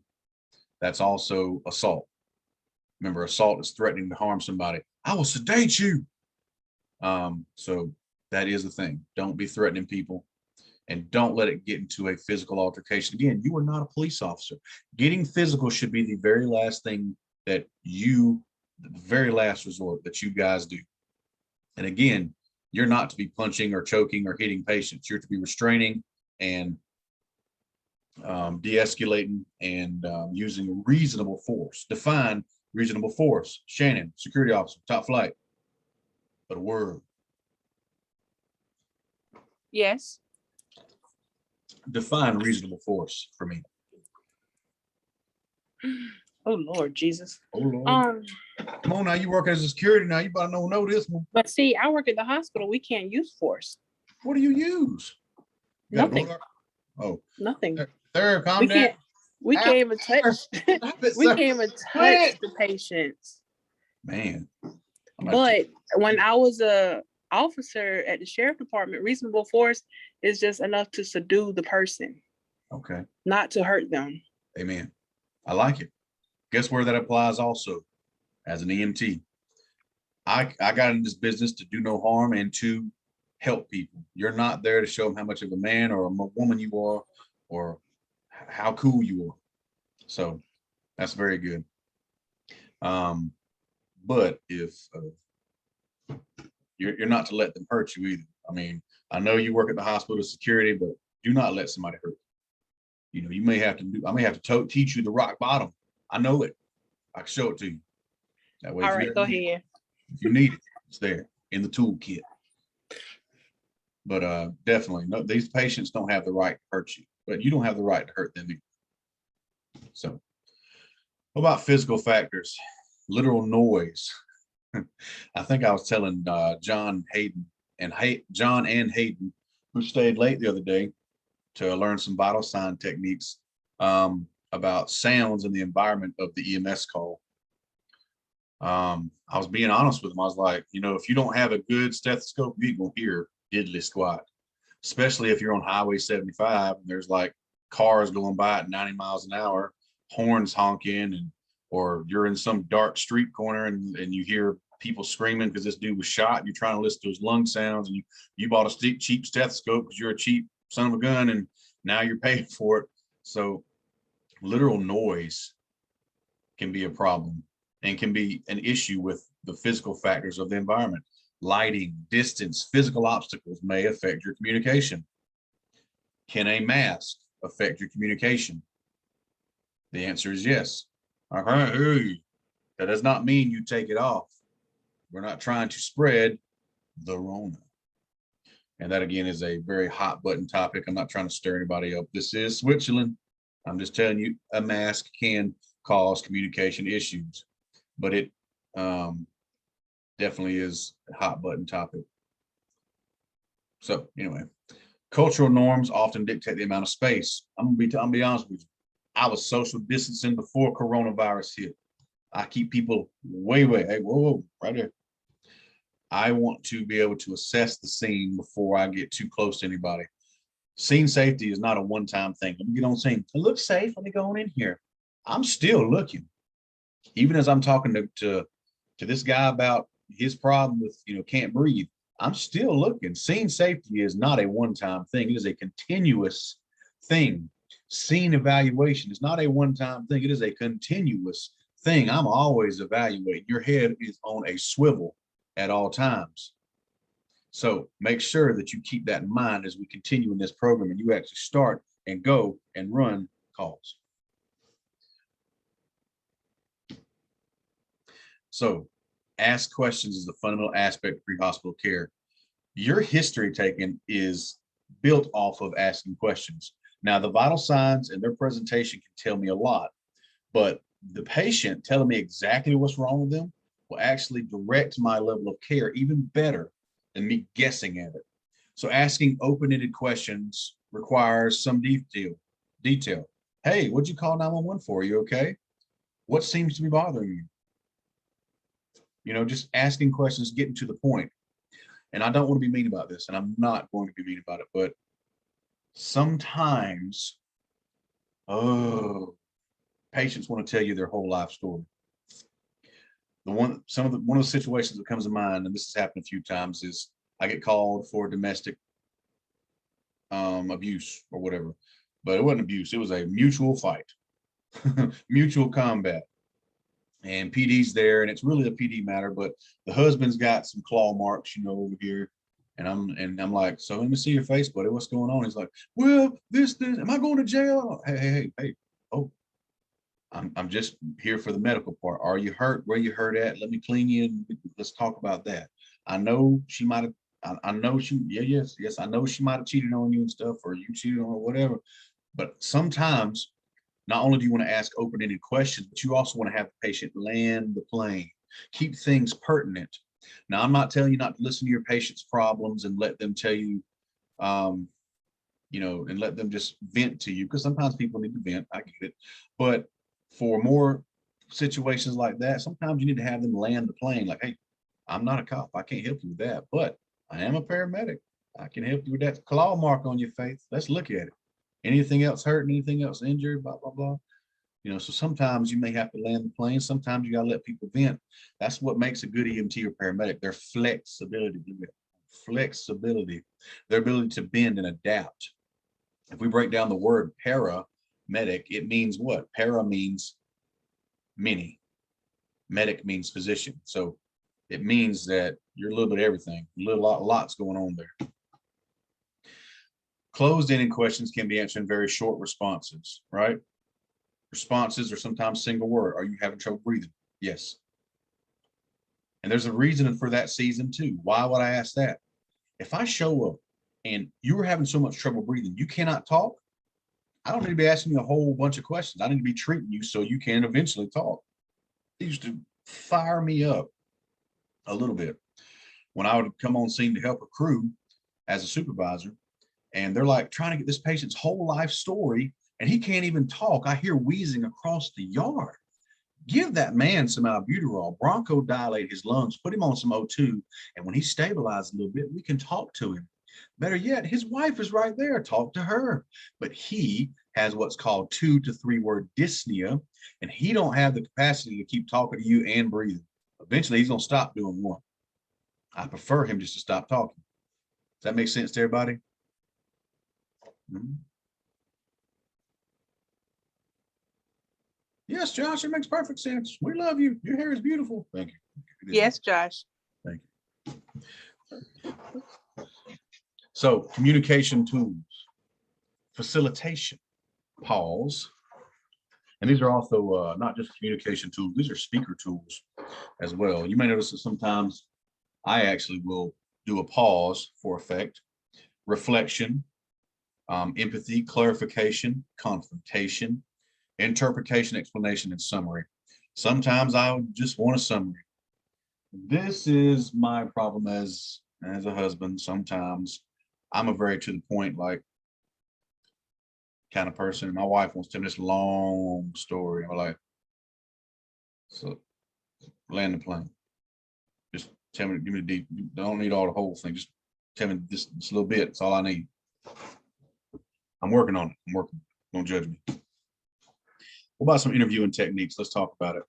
That's also assault. Remember, assault is threatening to harm somebody. I will sedate you. So that is the thing. Don't be threatening people, and don't let it get into a physical altercation. Again, you are not a police officer. Getting physical should be the very last thing that the very last resort that you guys do. And again, you're not to be punching or choking or hitting patients. You're to be restraining and de-escalating and using reasonable force. Define reasonable force. Shannon, security officer, top flight. But a word. Yes. Define reasonable force for me. Oh Lord Jesus. Oh Lord. Come on now, you work as a security now. You better know this one. But see, I work at the hospital. We can't use force. What do you use? You got a Nothing. bulldog? Oh, Nothing. there, calm We down. can't. We can't even touch. Stop it, We sir. can't even touch Quit. the patients. Man. But when I was a officer at the sheriff department, reasonable force is just enough to subdue the person, Okay. not to hurt them. Amen. I like it. Guess where that applies also? As an EMT. I got in this business to do no harm and to help people. You're not there to show them how much of a man or a woman you are or how cool you are. So that's very good. But if you're not to let them hurt you either. I mean, I know you work at the hospital security, but do not let somebody hurt you. You know, you may have to I may have to teach you the rock bottom. I know it. I can show it to you. That way, All right, go ahead. if you need it, it's there in the toolkit. But definitely, no, these patients don't have the right to hurt you, but you don't have the right to hurt them either. So, what about physical factors? Literal noise. I think I was telling John and Hayden, who stayed late the other day to learn some vital sign techniques about sounds in the environment of the EMS call. I was being honest with him. I was like, you know, if you don't have a good stethoscope, you ain't gonna hear diddly squat, especially if you're on Highway 75 and there's like cars going by at 90 miles an hour, horns honking, or you're in some dark street corner and you hear people screaming because this dude was shot and you're trying to listen to his lung sounds, and you bought a cheap stethoscope because you're a cheap son of a gun and now you're paying for it. So literal noise can be a problem and can be an issue with the physical factors of the environment. Lighting, distance, physical obstacles may affect your communication. Can a mask affect your communication? The answer is yes. That does not mean you take it off. We're not trying to spread the Rona. And that again is a very hot button topic. I'm not trying to stir anybody up. This is Switzerland. I'm just telling you, a mask can cause communication issues, but it definitely is a hot button topic. So anyway, cultural norms often dictate the amount of space. I'm gonna be honest with you. I was social distancing before coronavirus hit. I keep people way, hey, whoa, right there. I want to be able to assess the scene before I get too close to anybody. Scene safety is not a one-time thing. Let me get on scene. It looks safe. Let me go on in here. I'm still looking. Even as I'm talking to this guy about his problem with, can't breathe, I'm still looking. Scene safety is not a one-time thing. It is a continuous thing. Scene evaluation is not a one-time thing. It is a continuous thing. I'm always evaluating. Your head is on a swivel at all times. So make sure that you keep that in mind as we continue in this program and you actually start and go and run calls. So ask questions is a fundamental aspect of pre-hospital care. Your history taking is built off of asking questions. Now, the vital signs and their presentation can tell me a lot, but the patient telling me exactly what's wrong with them will actually direct my level of care even better than me guessing at it. So asking open-ended questions requires some detail. Hey, what'd you call 911 for? Are you okay? What seems to be bothering you? Just asking questions, getting to the point. And I don't want to be mean about this, and I'm not going to be mean about it, but sometimes, patients want to tell you their whole life story. One of the situations that comes to mind, and this has happened a few times, is I get called for domestic abuse or whatever, but it wasn't abuse. It was a mutual fight, mutual combat. And PD's there, and it's really a PD matter, but the husband's got some claw marks, over here. And I'm like, so let me see your face, buddy. What's going on? He's like, well, this, am I going to jail? Hey. Oh, I'm just here for the medical part. Are you hurt? Where you hurt at? Let me clean you. And let's talk about that. I know she might have, I know she, yes. I know she might have cheated on you and stuff, or you cheated on her, whatever. But sometimes, not only do you want to ask open-ended questions, but you also want to have the patient land the plane, keep things pertinent. Now, I'm not telling you not to listen to your patient's problems and let them tell you, and let them just vent to you, because sometimes people need to vent. I get it. But for more situations like that, sometimes you need to have them land the plane. Like, hey, I'm not a cop. I can't help you with that, but I am a paramedic. I can help you with that claw mark on your face. Let's look at it. Anything else hurting, anything else injured, blah, blah, blah. So sometimes you may have to land the plane. Sometimes you got to let people vent. That's what makes a good EMT or paramedic. Their flexibility, their ability to bend and adapt. If we break down the word paramedic, it means what? Para means many. Medic means physician. So it means that you're a little bit of everything. Lots going on there. Closed-ended questions can be answered in very short responses, right? Responses are sometimes single word. Are you having trouble breathing? Yes. And there's a reason for that season too. Why would I ask that? If I show up and you're having so much trouble breathing, you cannot talk, I don't need to be asking you a whole bunch of questions. I need to be treating you so you can eventually talk. It used to fire me up a little bit when I would come on scene to help a crew as a supervisor. And they're like trying to get this patient's whole life story, and he can't even talk. I hear wheezing across the yard. Give that man some albuterol, bronchodilate his lungs, put him on some O2, and when he stabilizes a little bit, we can talk to him. Better yet, his wife is right there. Talk to her. But he has what's called 2 to 3 word dyspnea, and he don't have the capacity to keep talking to you and breathing. Eventually, he's going to stop doing one. I prefer him just to stop talking. Does that make sense to everybody? Mm-hmm. Yes, Josh, it makes perfect sense. We love you. Your hair is beautiful. Thank you. Yes, Josh. Thank you. So, communication tools, facilitation, pause. And these are also not just communication tools, these are speaker tools as well. You may notice that sometimes I actually will do a pause for effect, reflection, empathy, clarification, confrontation, interpretation, explanation, and summary. Sometimes I just want a summary. This is my problem as a husband. Sometimes I'm a very to the point, like, kind of person. My wife wants to tell me this long story. I'm like, so land the plane. Just tell me, give me the deep. Don't need all the whole thing. Just tell me this a little bit. That's all I need. I'm working on it. I'm working. Don't judge me. What about some interviewing techniques? Let's talk about it.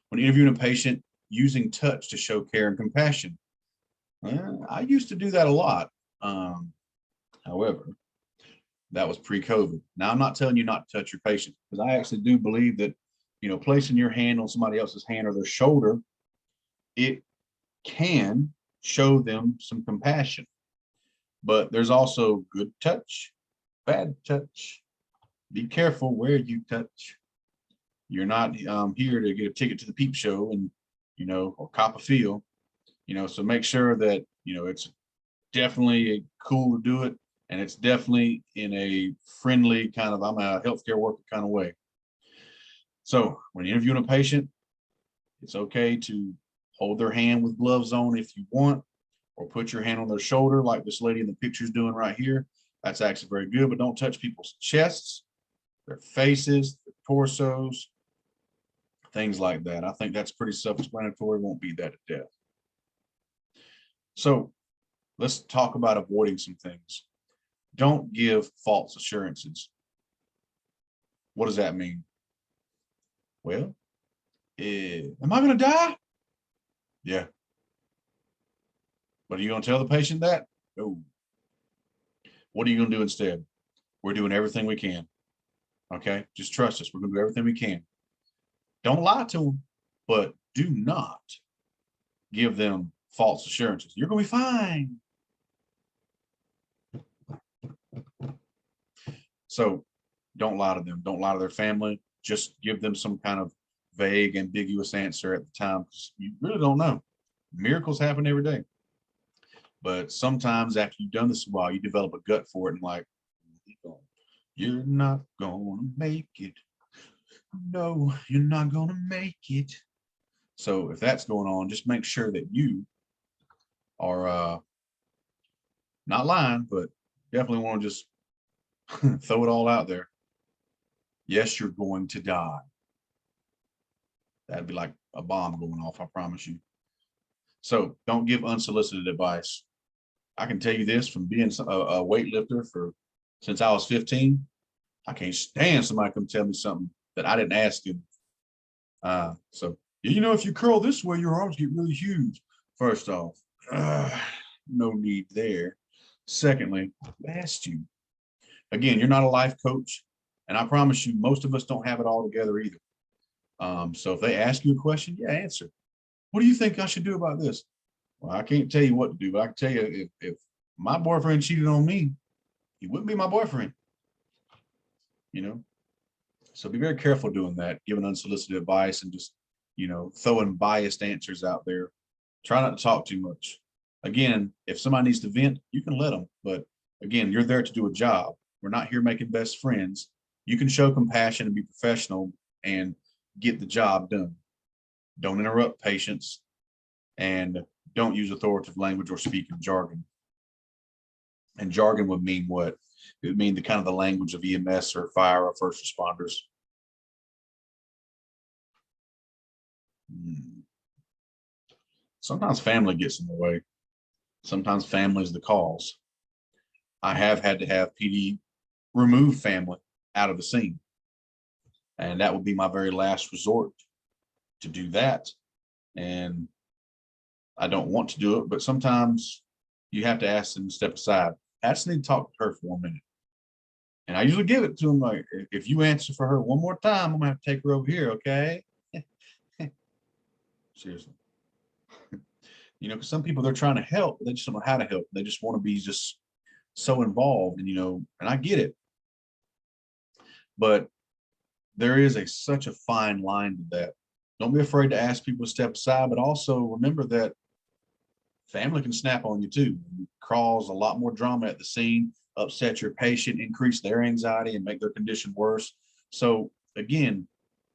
When interviewing a patient, using touch to show care and compassion. I used to do that a lot. However, that was pre-COVID. Now, I'm not telling you not to touch your patient, because I actually do believe that, you know, placing your hand on somebody else's hand or their shoulder, it can show them some compassion. But there's also good touch, bad touch. Be careful where you touch. You're not here to get a ticket to the peep show and, you know, or cop a feel, you know, so make sure that, you know, it's definitely cool to do it. And it's definitely in a friendly kind of, I'm a healthcare worker kind of way. So when you're interviewing a patient, it's okay to hold their hand with gloves on if you want, or put your hand on their shoulder like this lady in the picture is doing right here. That's actually very good, but don't touch people's chests, their faces, their torsos, things like that. I think that's pretty self-explanatory. Won't beat that to death. So let's talk about avoiding some things. Don't give false assurances. What does that mean? Well, am I going to die? Yeah. But are you going to tell the patient that? No. What are you going to do instead? We're doing everything we can. Okay, just trust us. We're going to do everything we can. Don't lie to them, but do not give them false assurances. You're going to be fine. So don't lie to them. Don't lie to their family. Just give them some kind of vague, ambiguous answer at the time, because you really don't know. Miracles happen every day. But sometimes after you've done this a while, you develop a gut for it and like, you're not going to make it. No, you're not going to make it. So if that's going on, just make sure that you are not lying, but definitely want to just throw it all out there. Yes, you're going to die. That'd be like a bomb going off, I promise you. So don't give unsolicited advice. I can tell you this from being a weightlifter since I was 15. I can't stand somebody come tell me something that I didn't ask him. So, you know, if you curl this way, your arms get really huge. First off, no need there. Secondly, I asked you. Again, you're not a life coach, and I promise you, most of us don't have it all together either. So if they ask you a question, yeah, answer. What do you think I should do about this? Well, I can't tell you what to do, but I can tell you if my boyfriend cheated on me, he wouldn't be my boyfriend. You know, so be very careful doing that, giving unsolicited advice and just, you know, throwing biased answers out there. Try not to talk too much. Again, if somebody needs to vent, you can let them. But again, you're there to do a job. We're not here making best friends. You can show compassion and be professional and get the job done. Don't interrupt patients and don't use authoritative language or speak in jargon. And jargon would mean what? It would mean the kind of the language of EMS or fire or first responders. Sometimes family gets in the way. Sometimes family is the cause. I have had to have PD remove family out of the scene. And that would be my very last resort to do that. And I don't want to do it, but sometimes you have to ask them to step aside. I just need to talk to her for 1 minute. And I usually give it to them like, if you answer for her one more time, I'm gonna have to take her over here, okay? Seriously. You know, because some people, they're trying to help, but they just don't know how to help. They just want to be just so involved, and, you know, and I get it. But there is such a fine line to that. Don't be afraid to ask people to step aside, but also remember that family can snap on you too, cause a lot more drama at the scene, upset your patient, increase their anxiety, and make their condition worse. So again,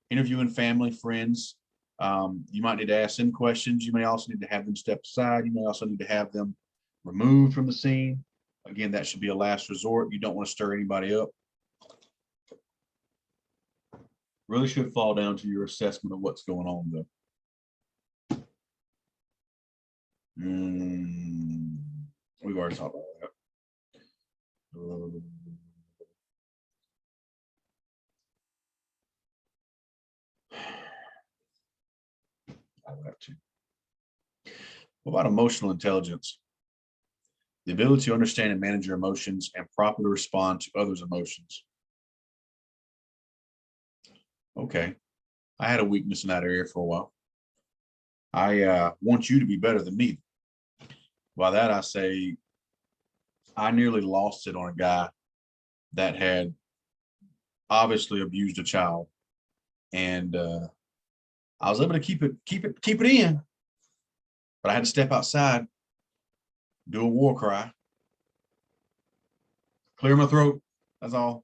interviewing family, friends, you might need to ask them questions. You may also need to have them step aside. You may also need to have them removed from the scene. Again, that should be a last resort. You don't want to stir anybody up. Really should fall down to your assessment of what's going on, though. We've already talked about that. I'll have to. What about emotional intelligence? The ability to understand and manage your emotions and properly respond to others' emotions. Okay, I had a weakness in that area for a while. I want you to be better than me. By that I say, I nearly lost it on a guy that had obviously abused a child, and I was able to keep it in, but I had to step outside, do a war cry, clear my throat. That's all.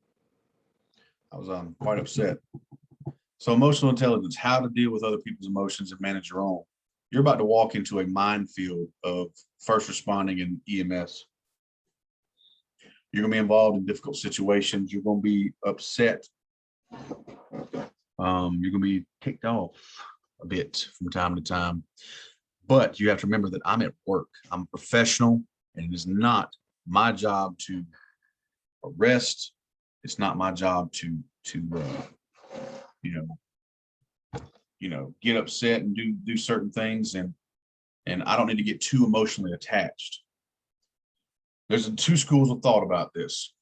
I was quite upset. So emotional intelligence, how to deal with other people's emotions and manage your own. You're about to walk into a minefield of first responding and EMS. You're going to be involved in difficult situations. You're going to be upset. You're going to be ticked off a bit from time to time. But you have to remember that I'm at work. I'm a professional, and it is not my job to arrest. It's not my job to get upset and do certain things, and I don't need to get too emotionally attached. There's two schools of thought about this.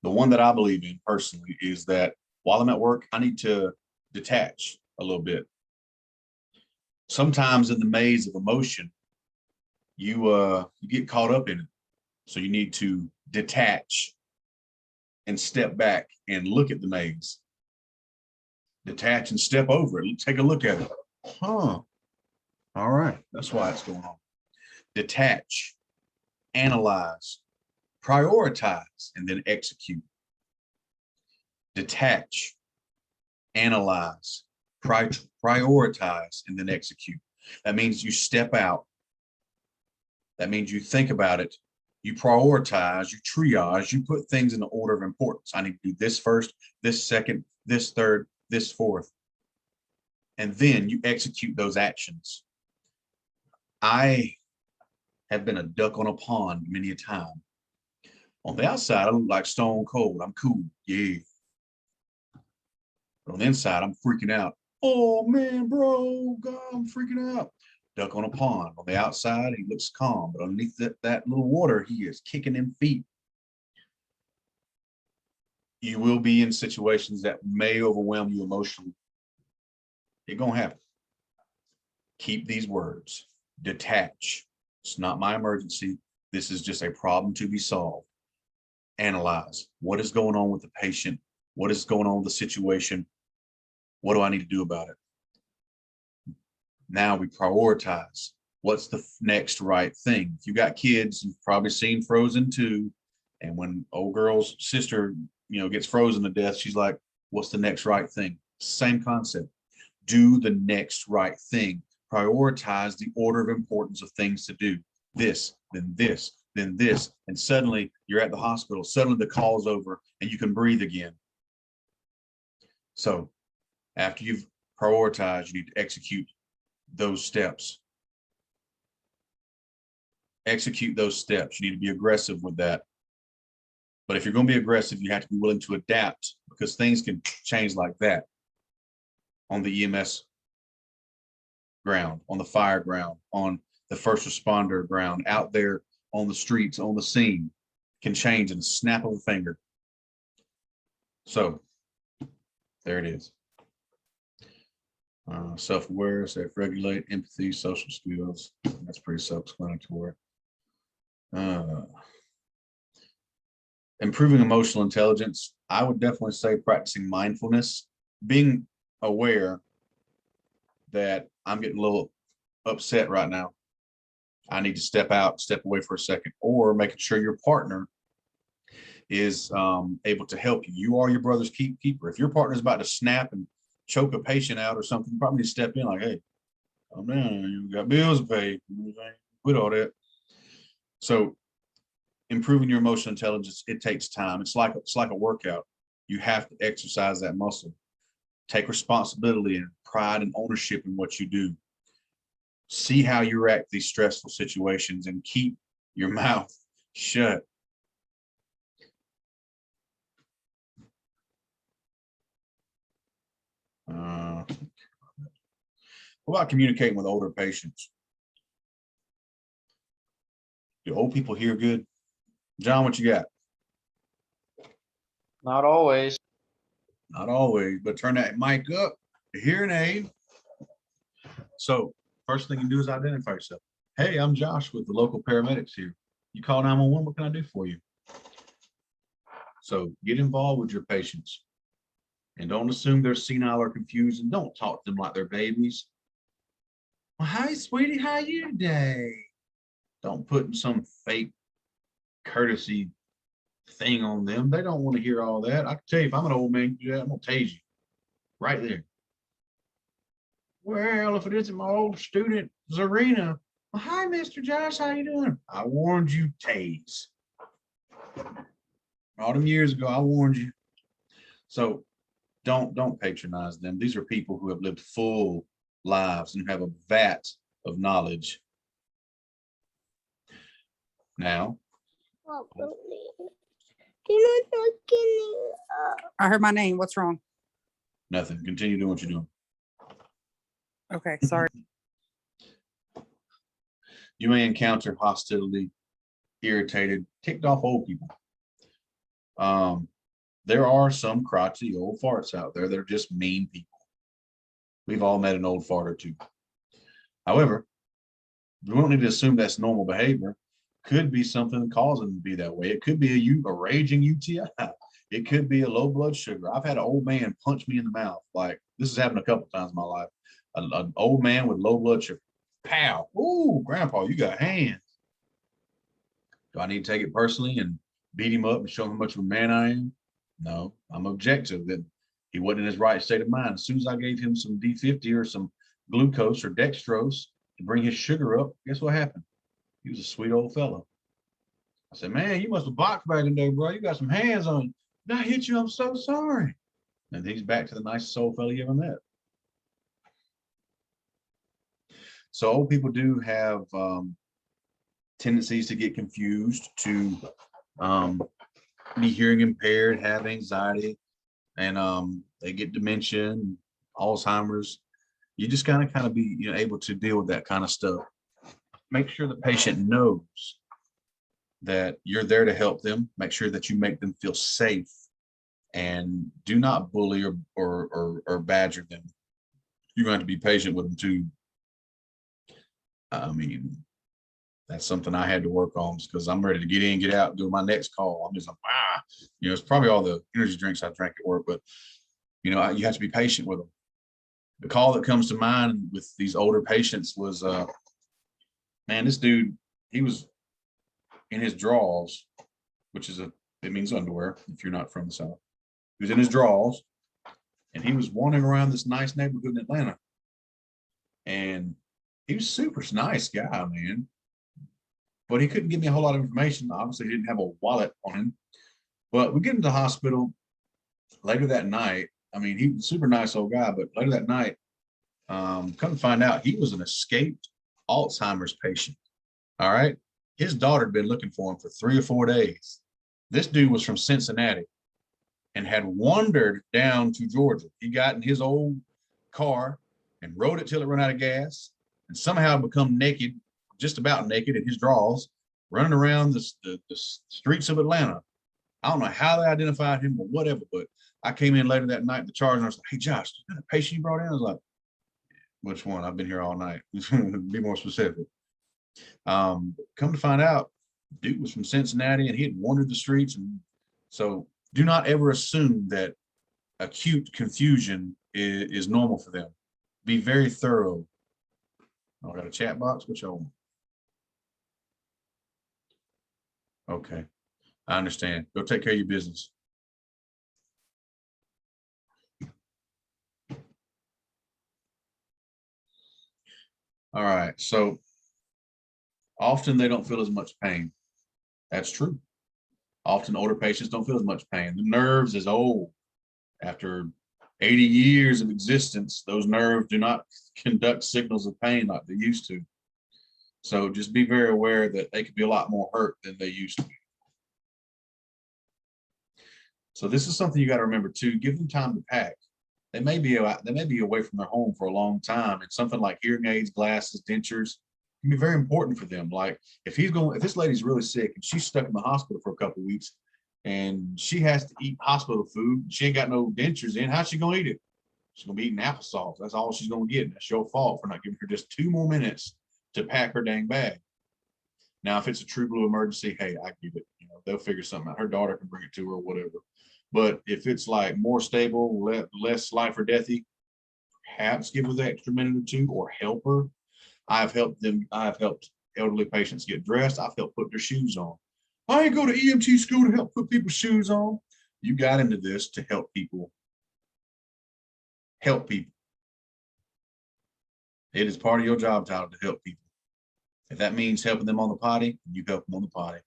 The one that I believe in personally is that while I'm at work, I need to detach a little bit. Sometimes in the maze of emotion, you get caught up in it. So you need to detach and step back and look at the maze. Detach and step over it. Take a look at it. Huh. All right. That's why it's going on. Detach, analyze, prioritize, and then execute. Detach, analyze, prioritize, and then execute. That means you step out. That means you think about it. You prioritize, you triage, you put things in the order of importance. I need to do this first, this second, this third, this fourth. And then you execute those actions. I have been a duck on a pond many a time. On the outside, I look like stone cold. I'm cool. Yeah. But on the inside, I'm freaking out. Oh man, bro, God, I'm freaking out. Duck on a pond. On the outside, he looks calm, but underneath that little water, he is kicking them feet. You will be in situations that may overwhelm you emotionally. It's gonna happen. Keep these words. Detach. It's not my emergency. This is just a problem to be solved. Analyze. What is going on with the patient? What is going on with the situation? What do I need to do about it? Now we prioritize. What's the next right thing? If you got kids, you've probably seen Frozen 2. And when old girl's sister, gets frozen to death, she's like, what's the next right thing? Same concept. Do the next right thing. Prioritize the order of importance of things to do. This, then this, then this. And suddenly you're at the hospital. Suddenly the call's over and you can breathe again. So after you've prioritized, you need to execute those steps. Execute those steps. You need to be aggressive with that. But if you're going to be aggressive, you have to be willing to adapt, because things can change like that on the EMS ground, on the fire ground, on the first responder ground, out there on the streets, on the scene, can change in a snap of a finger. So there it is. Self-aware, self-regulate, empathy, social skills. That's pretty self-explanatory. Improving emotional intelligence. I would definitely say practicing mindfulness, being aware that I'm getting a little upset right now. I need to step out, step away for a second, or making sure your partner is able to help you. You are your brother's keeper. If your partner's about to snap and choke a patient out or something, you probably need to step in like, hey, calm down, you got bills to pay. Quit all that. So improving your emotional intelligence, it takes time. It's like a workout. You have to exercise that muscle. Take responsibility and pride and ownership in what you do. See how you react to these stressful situations and keep your mouth shut. What about communicating with older patients? Do old people hear good? John, what you got? Not always. Not always, but turn that mic up, the hearing aid. So first thing you do is identify yourself. Hey, I'm Josh with the local paramedics here. You call 911, what can I do for you? So get involved with your patients and don't assume they're senile or confused, and don't talk to them like they're babies. Well, hi, sweetie, how are you today? Don't put some fake courtesy thing on them. They don't want to hear all that. I can tell you, if I'm an old man, I'm gonna tase you right there. Well, if it isn't my old student, Zarina. Well, hi, Mr. Josh, how you doing? I warned you, tase. All them years ago, I warned you. So don't patronize them. These are people who have lived full lives and have a vat of knowledge. Now, I heard my name. What's wrong? nothing. Continue doing what you're doing. Okay, sorry. You may encounter hostility, irritated, ticked off old people. There are some crotchety old farts out there that are just mean people. We've all met an old fart or two. However, we don't need to assume that's normal behavior. Could be something causing them to be that way. It could be a raging UTI. It could be a low blood sugar. I've had an old man punch me in the mouth. Like, this has happened a couple of times in my life. An old man with low blood sugar. Pow. Ooh, grandpa, you got hands. Do I need to take it personally and beat him up and show him how much of a man I am? No, I'm objective that he wasn't in his right state of mind. As soon as I gave him some D50 or some glucose or dextrose to bring his sugar up, guess what happened? He was a sweet old fellow. I said, man, you must have boxed back in there, bro. You got some hands on you. Did I hit you? I'm so sorry. And he's back to the nicest old fellow you ever met. So old people do have tendencies to get confused, to be hearing impaired, have anxiety, and they get dementia, and Alzheimer's. You just kind of be able to deal with that kind of stuff. Make sure the patient knows that you're there to help them. Make sure that you make them feel safe, and do not bully or badger them. You're going to be patient with them too. I mean, that's something I had to work on because I'm ready to get in, get out, do my next call. I'm just like, it's probably all the energy drinks I drank at work, but you have to be patient with them. The call that comes to mind with these older patients was, man, this dude, he was in his drawers, which is it means underwear if you're not from the South. He was in his drawers and he was wandering around this nice neighborhood in Atlanta. And he was super nice guy, man. But he couldn't give me a whole lot of information. Obviously, he didn't have a wallet on him. But we get into the hospital later that night. I mean, he was a super nice old guy, but later that night, come to find out, he was an escaped Alzheimer's patient. All right. His daughter had been looking for him for 3 or 4 days. This dude was from Cincinnati and had wandered down to Georgia. He got in his old car and rode it till it ran out of gas, and somehow become naked, just about naked in his drawers, running around the streets of Atlanta. I don't know how they identified him or whatever, but I came in later that night, the charge, and I was like, hey, Josh, is that a patient you brought in? I was like, which one? I've been here all night. Be more specific. Come to find out, dude was from Cincinnati and he had wandered the streets. And so do not ever assume that acute confusion is normal for them. Be very thorough. I got a chat box. What y'all want? Okay, I understand. Go take care of your business. All right, so Often they don't feel as much pain. That's true. Often older patients don't feel as much pain. The nerves is old. After 80 years of existence, those nerves do not conduct signals of pain like they used to. So just be very aware that they could be a lot more hurt than they used to be. So this is something you got to remember too. Give them time to pack. They may be away from their home for a long time, and something like hearing aids, glasses, dentures can be very important for them. Like if this lady's really sick and she's stuck in the hospital for a couple of weeks, and she has to eat hospital food, she ain't got no dentures in, how's she gonna eat it? She's gonna be eating applesauce. That's all she's gonna get. That's your fault for not giving her just 2 more minutes to pack her dang bag. Now, if it's a true blue emergency, hey, I give it. You know, they'll figure something out. Her daughter can bring it to her or whatever. But if it's like more stable, less life or deathy, perhaps give her the extra minute or 2 or help her. I've helped elderly patients get dressed. I've helped put their shoes on. I ain't go to EMT school to help put people's shoes on. You got into this to help people. Help people. It is part of your job title to help people. If that means helping them on the potty, you help them on the potty.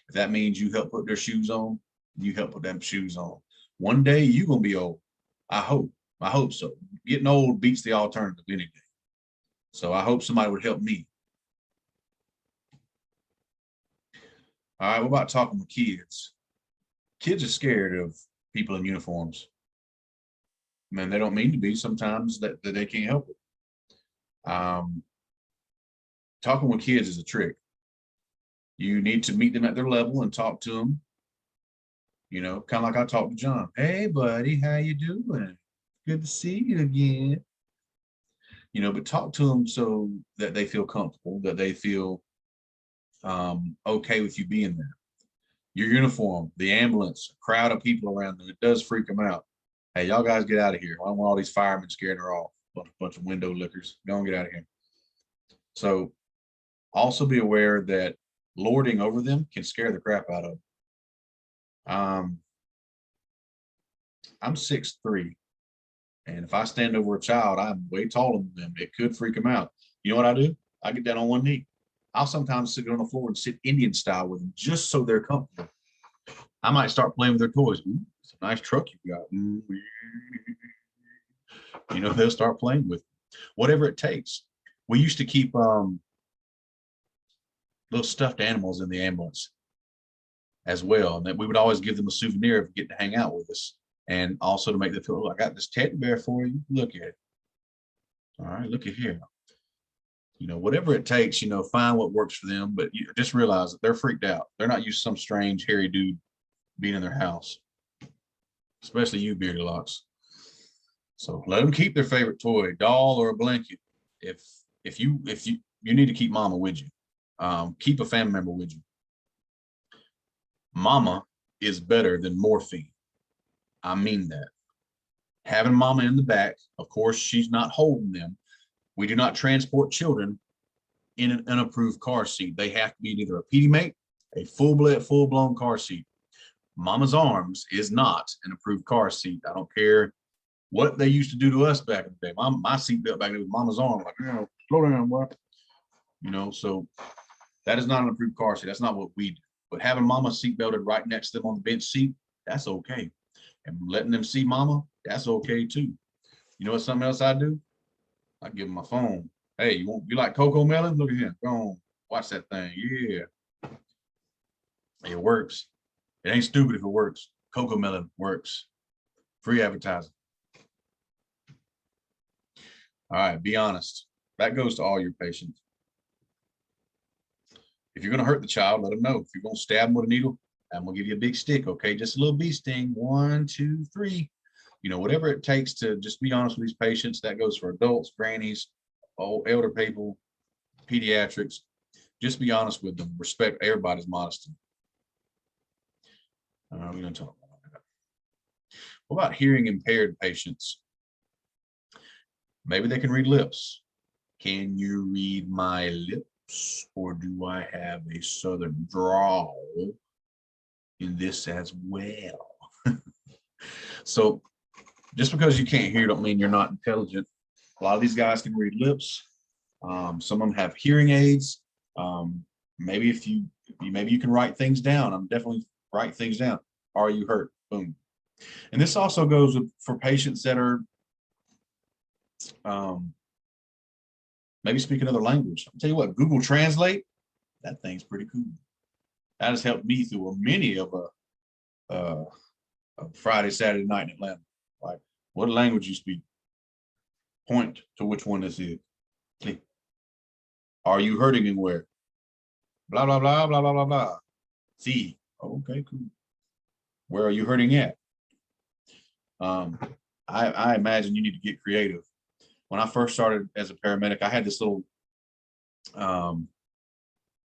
If that means you help put their shoes on, you help put them shoes on. One day you're gonna be old. I hope so. Getting old beats the alternative any day. So I hope somebody would help me. All right, what about talking with kids? Kids are scared of people in uniforms. Man, they don't mean to be. Sometimes that they can't help it. Talking with kids is a trick. You need to meet them at their level and talk to them. You know, kind of like I talked to John. Hey, buddy, how you doing? Good to see you again. You know, but talk to them so that they feel comfortable, that they feel okay with you being there. Your uniform, the ambulance, a crowd of people around them, it does freak them out. Hey, y'all guys get out of here. I don't want all these firemen scaring her off. Bunch of window lickers. Go and get out of here. So also be aware that lording over them can scare the crap out of them. I'm 6'3", and if I stand over a child, I'm way taller than them. It could freak them out. You know what I do? I get down on one knee. I'll sometimes sit on the floor and sit Indian style with them just so they're comfortable. I might start playing with their toys. Ooh, it's a nice truck you got. Ooh. You know, they'll start playing with it. Whatever it takes. We used to keep little stuffed animals in the ambulance as well, and that we would always give them a souvenir of getting to hang out with us, and also to make them feel, oh, I got this teddy bear for you. Look at it. All right, look at here. You know, whatever it takes, you know, find what works for them, but you just realize that they're freaked out. They're not used to some strange hairy dude being in their house, especially you, beardy locks. So let them keep their favorite toy, doll or a blanket. If you need to keep mama with you, keep a family member with you. Mama is better than morphine. I mean that. Having mama in the back, of course, she's not holding them. We do not transport children in an unapproved car seat. They have to be either a PD mate, a full-blown car seat. Mama's arms is not an approved car seat. I don't care what they used to do to us back in the day. My seatbelt back then was mama's arm. Like, oh, slow down, boy. You know, so that is not an approved car seat. That's not what we do. But having mama seatbelted right next to them on the bench seat, that's okay. And letting them see mama, that's okay too. You know what? Something else I do? I give them my phone. Hey, you like Cocoa Melon? Look at him. Go on, watch that thing. Yeah, it works. It ain't stupid if it works. Cocoa Melon works. Free advertising. All right, be honest. That goes to all your patients. If you're going to hurt the child, let them know. If you're going to stab them with a needle, I'm going to give you a big stick, okay? Just a little bee sting. 1, 2, 3. You know, whatever it takes to just be honest with these patients. That goes for adults, grannies, old elder people, pediatrics. Just be honest with them. Respect everybody's modesty. We're going to talk about that. What about hearing impaired patients? Maybe they can read lips. Can you read my lips, or do I have a southern drawl in this as well? So just because you can't hear don't mean you're not intelligent. A lot of these guys can read lips. Some of them have hearing aids. maybe maybe you can write things down. I'm definitely write things down. Are you hurt? Boom. And this also goes for patients that are maybe speak another language. I'll tell you what, Google Translate, that thing's pretty cool. That has helped me through many of a Friday, Saturday night in Atlanta. Like, what language you speak? Point to which one this is. Are you hurting anywhere? Blah, blah, blah, blah, blah, blah, blah. See, okay, cool. Where are you hurting at? I imagine you need to get creative. When I first started as a paramedic, I had this little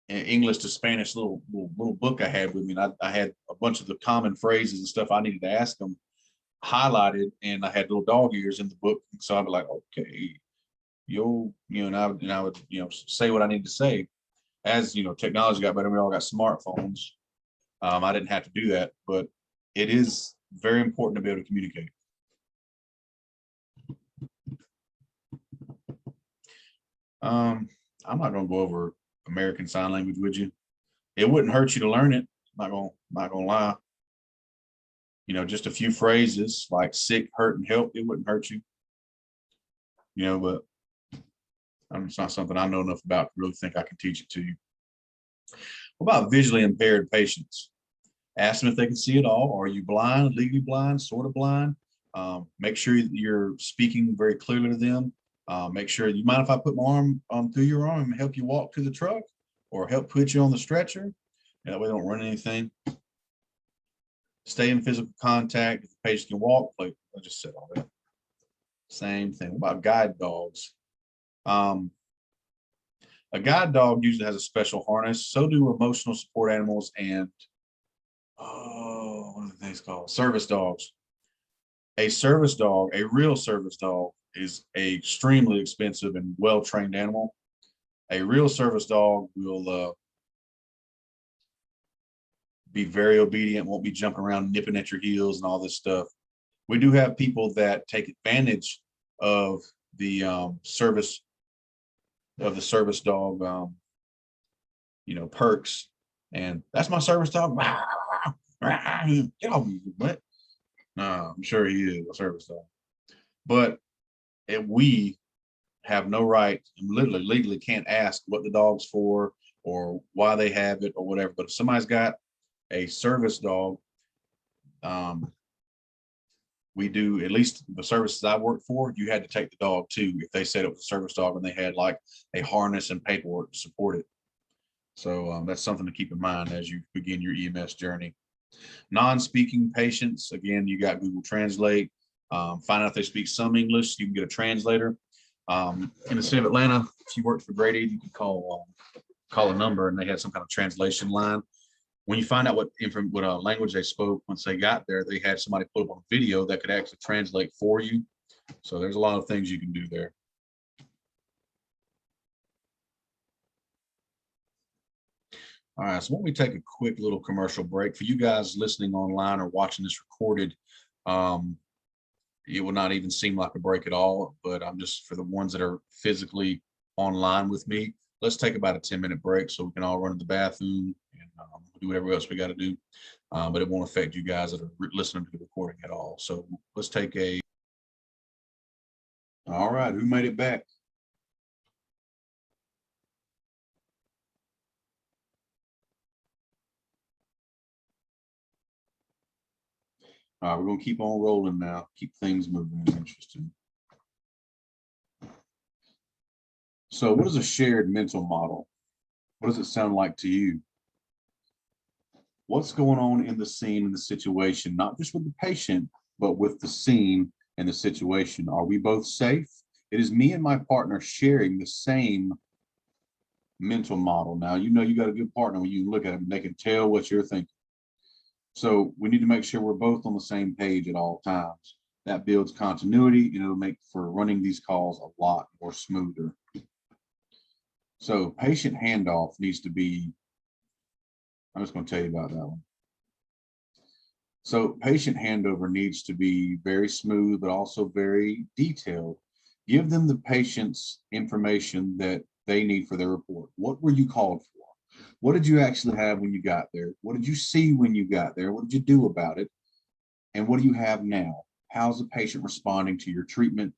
English to Spanish little book I had with me. And I had a bunch of the common phrases and stuff I needed to ask them highlighted, and I had little dog ears in the book. So I'd be like, okay, and I would, say what I need to say. As technology got better, we all got smartphones. I didn't have to do that, but it is very important to be able to communicate. I'm not going to go over American Sign Language with you. It wouldn't hurt you to learn it. Not gonna lie. Just a few phrases like sick, hurt, and help. It wouldn't hurt you. But it's not something I know enough about to really think I can teach it to you. What about visually impaired patients? Ask them if they can see at all. Are you blind, legally blind, sort of blind? Make sure that you're speaking very clearly to them. Make sure, you mind if I put my arm through your arm and help you walk to the truck, or help put you on the stretcher? That way, don't run anything. Stay in physical contact. If the patient can walk, I just said all that. Same thing. What about guide dogs? A guide dog usually has a special harness. So do emotional support animals and what are the things called? Service dogs. A service dog, a real service dog, is an extremely expensive and well-trained animal. A real service dog will be very obedient, won't be jumping around nipping at your heels and all this stuff. We do have people that take advantage of the service dog perks, and that's my service dog. Get off me, what? No, I'm sure he is a service dog, but we have no right, and literally legally can't ask what the dog's for or why they have it or whatever. But if somebody's got a service dog, we do, at least the services I worked for, you had to take the dog too if they said it was a service dog and they had like a harness and paperwork to support it. So that's something to keep in mind as you begin your EMS journey. Non-speaking patients, again, you got Google Translate. Find out if they speak some English, you can get a translator. In the city of Atlanta, if you worked for Grade Aid, you could call a number and they had some kind of translation line. When you find out what language they spoke, once they got there, they had somebody put up on a video that could actually translate for you. So there's a lot of things you can do there. All right, so why don't we take a quick little commercial break? For you guys listening online or watching this recorded, it will not even seem like a break at all, but I'm just, for the ones that are physically online with me, let's take about a 10-minute break so we can all run to the bathroom and do whatever else we got to do. But it won't affect you guys that are listening to the recording at all. So let's take all right, who made it back? All right, we're going to keep on rolling now. Keep things moving and interesting. So what is a shared mental model? What does it sound like to you? What's going on in the scene and the situation, not just with the patient, but with the scene and the situation? Are we both safe? It is me and my partner sharing the same mental model. Now, you got a good partner when you look at them, they can tell what you're thinking. So we need to make sure we're both on the same page at all times. That builds continuity, and it'll make for running these calls a lot more smoother. So patient handoff needs to be, I'm just going to tell you about that one. So patient handover needs to be very smooth, but also very detailed. Give them the patient's information that they need for their report. What were you called for? What did you actually have when you got there? What did you see when you got there? What did you do about it? And what do you have now? How's the patient responding to your treatment,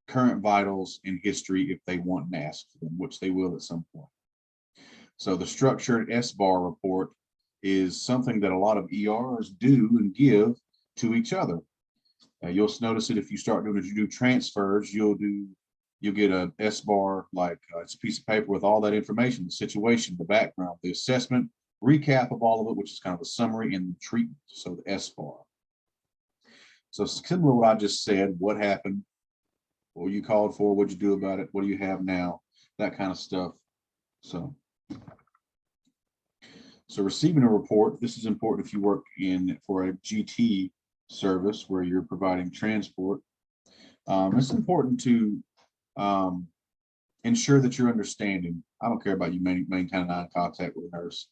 current vitals, and history if they want and ask for them, which they will at some point. So the structured SBAR report is something that a lot of ERs do and give to each other. You'll notice it if you start doing, as you do transfers, you'll get a SBAR, like it's a piece of paper with all that information, the situation, the background, the assessment, recap of all of it, which is kind of a summary, and the treatment. So the SBAR. So similar to what I just said, what happened, what were you called for, what'd you do about it, what do you have now, that kind of stuff. So receiving a report, this is important if you work for a GT service where you're providing transport. It's important to ensure that you're understanding. I don't care about you maintaining eye contact with a nurse.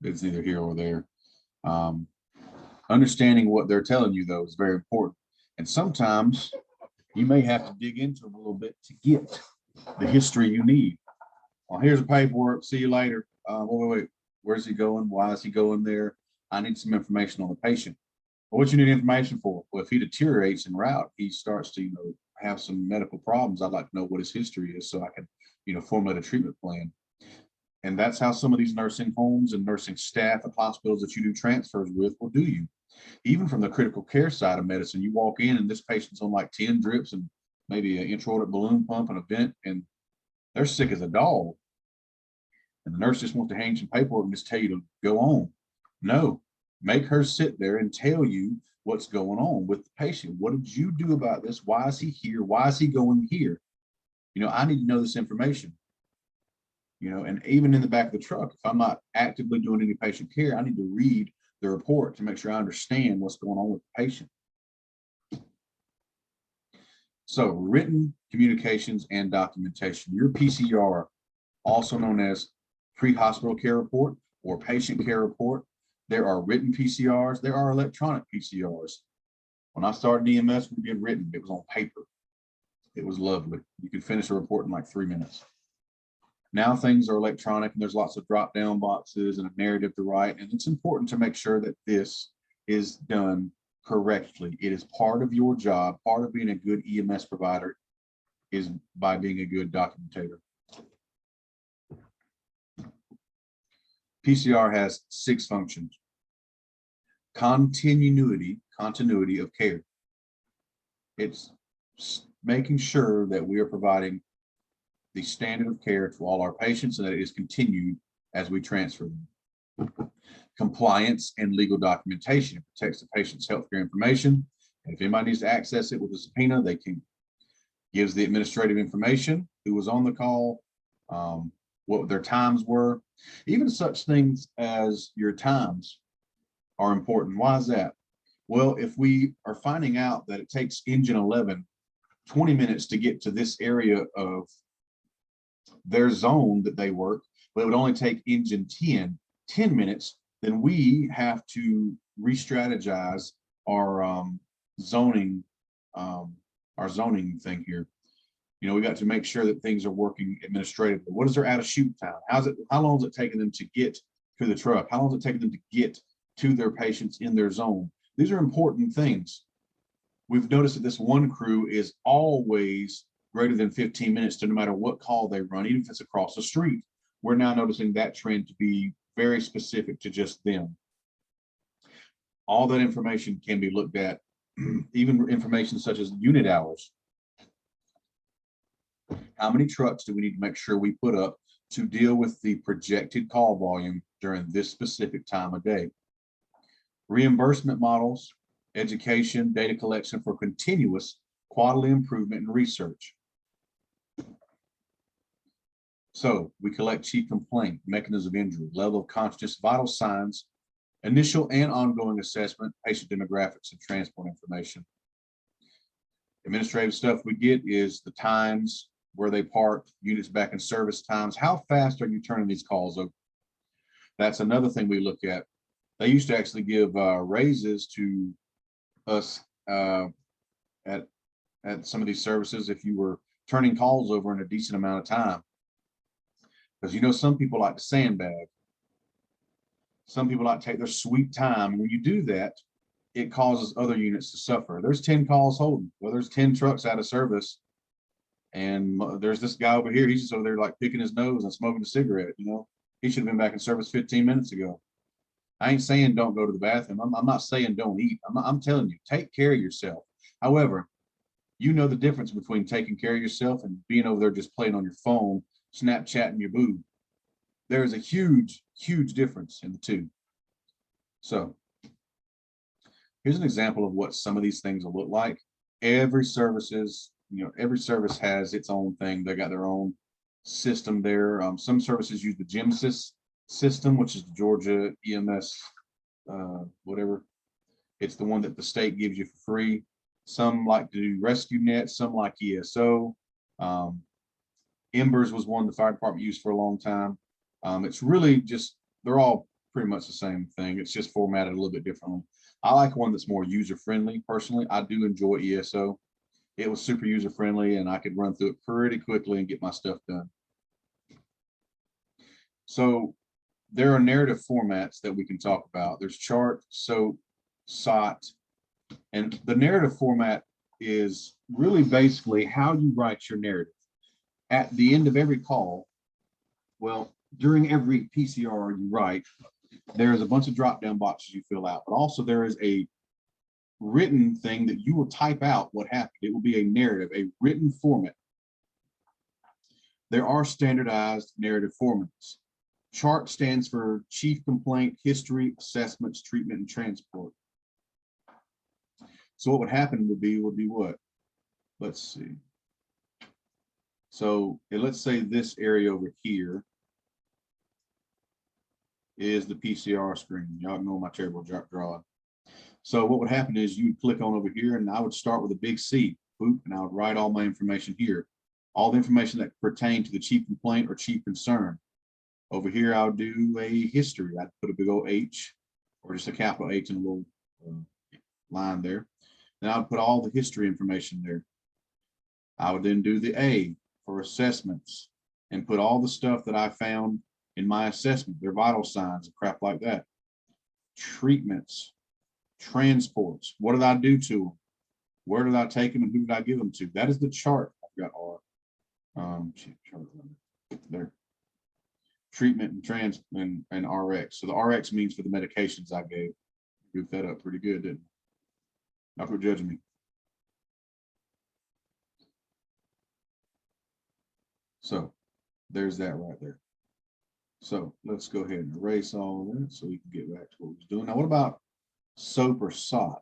It's neither here or there. Understanding what they're telling you, though, is very important. And sometimes you may have to dig into them a little bit to get the history you need. Well, here's the paperwork. See you later. Wait. Where's he going? Why is he going there? I need some information on the patient. Well, what you need information for? Well, if he deteriorates en route, he starts to, have some medical problems. I'd like to know what his history is so I can, formulate a treatment plan. And that's how some of these nursing homes and nursing staff at hospitals that you do transfers with will do you. Even from the critical care side of medicine, you walk in and this patient's on like 10 drips and maybe an intra-aortic balloon pump and a vent, and they're sick as a dog. And the nurse just wants to hang some paperwork and just tell you to go on. No, make her sit there and tell you what's going on with the patient. What did you do about this? Why is he here? Why is he going here? I need to know this information. And even in the back of the truck, if I'm not actively doing any patient care, I need to read the report to make sure I understand what's going on with the patient. So written communications and documentation. Your PCR, also known as pre-hospital care report or patient care report. There are written PCRs. There are electronic PCRs. When I started EMS, we did written. It was on paper. It was lovely. You could finish a report in like 3 minutes. Now things are electronic and there's lots of drop-down boxes and a narrative to write. And it's important to make sure that this is done correctly. It is part of your job. Part of being a good EMS provider is by being a good documentator. PCR has 6 functions. Continuity of care. It's making sure that we are providing the standard of care to all our patients and that it is continued as we transfer them. Compliance and legal documentation. It protects the patient's healthcare information. And if anybody needs to access it with a subpoena, they can. Gives the administrative information, who was on the call, what their times were. Even such things as your times are important. Why is that? Well, if we are finding out that it takes engine 11 20 minutes to get to this area of their zone that they work, but it would only take engine 10 minutes, then we have to re-strategize our zoning thing here. We got to make sure that things are working administratively. What is their out of shoot time? How long is it taking them to get to the truck? How long is it taking them to get to their patients in their zone? These are important things. We've noticed that this one crew is always greater than 15 minutes to no matter what call they run, even if it's across the street. We're now noticing that trend to be very specific to just them. All that information can be looked at, even information such as unit hours. How many trucks do we need to make sure we put up to deal with the projected call volume during this specific time of day? Reimbursement models, education, data collection for continuous quality improvement and research. So we collect chief complaint, mechanism of injury, level of consciousness, vital signs, initial and ongoing assessment, patient demographics, and transport information. Administrative stuff we get is the times, where they parked, units back in service times. How fast are you turning these calls over? That's another thing we look at. They used to actually give raises to us at some of these services if you were turning calls over in a decent amount of time. Because you know, some people like to sandbag. Some people like to take their sweet time. When you do that, it causes other units to suffer. There's 10 calls holding. Well, there's 10 trucks out of service. And there's this guy over here. He's just over there like picking his nose and smoking a cigarette. You know, he should have been back in service 15 minutes ago. I ain't saying don't go to the bathroom. I'm not saying don't eat. I'm telling you, take care of yourself. However, you know the difference between taking care of yourself and being over there just playing on your phone, Snapchatting your boob. There is a huge, huge difference in the two. So here's an example of what some of these things will look like. Every service has its own thing. They got their own system there. Some services use the GEMSIS system, which is the Georgia EMS, whatever. It's the one that the state gives you for free. Some like to do rescue net, some like ESO. Embers was one the fire department used for a long time. It's really just, they're all pretty much the same thing. It's just formatted a little bit differently. I like one that's more user-friendly. Personally, I do enjoy ESO. It was super user-friendly and I could run through it pretty quickly and get my stuff done. So there are narrative formats that we can talk about. There's chart, SOAP, SOT, and the narrative format is really basically how you write your narrative. At the end of every call, well, during every PCR you write, there is a bunch of drop-down boxes you fill out, but also there is a written thing that you will type out what happened. It will be a narrative, a written format. There are standardized narrative formats. CHART stands for Chief Complaint, History, Assessments, Treatment, and Transport. So what would happen would be what? Let's see. So let's say this area over here is the PCR screen. Y'all know my terrible drawing. So what would happen is you would click on over here and I would start with a big C, boop, and I would write all my information here. All the information that pertained to the chief complaint or chief concern. Over here, I would do a history. I'd put a big old H or just a capital H and a little line there. Then I would put all the history information there. I would then do the A for assessments and put all the stuff that I found in my assessment, their vital signs and crap like that. Treatments, transports, what did I do to them? Where did I take them and who did I give them to? That is the chart. I've got R. Chart there. Treatment and RX. So the RX means for the medications I gave. Goofed that up pretty good, didn't I? Not for judging me. So there's that right there. So let's go ahead and erase all of that so we can get back to what we was doing. Now, what about SOAP or SOT?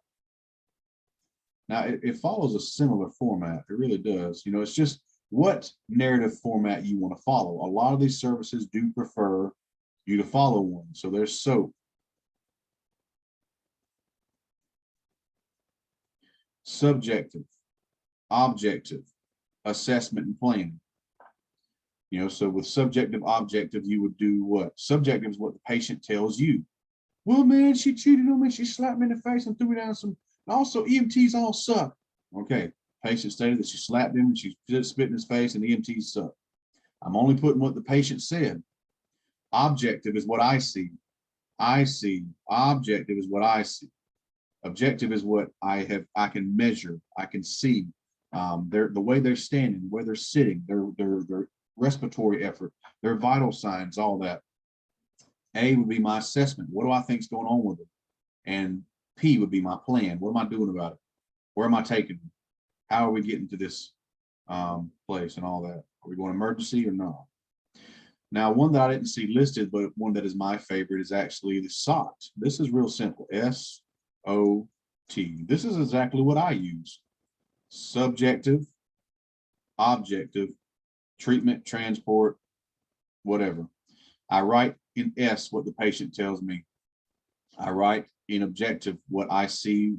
Now, it follows a similar format. It really does. You know, it's just what narrative format you want to follow. A lot of these services do prefer you to follow one. So there's SOAP. Subjective, objective, assessment, and plan. You know, so with subjective, objective, you would do what? Subjective is what the patient tells you. Well, man, she cheated on me. She slapped me in the face and threw me down some. Also, EMTs all suck. Okay, patient stated that she slapped him and she spit in his face and EMTs suck. I'm only putting what the patient said. Objective is what I see. Objective is what I see. Objective is what I can measure. I can see. The way they're standing, the way they're sitting, their respiratory effort, their vital signs, all that. A would be my assessment. What do I think is going on with it? And P would be my plan. What am I doing about it? Where am I taking them? How are we getting to this place and all that? Are we going emergency or not? Now, one that I didn't see listed, but one that is my favorite is actually the SOT. This is real simple. SOT. This is exactly what I use. Subjective, objective, treatment, transport, whatever. I write in S what the patient tells me. I write in objective what I see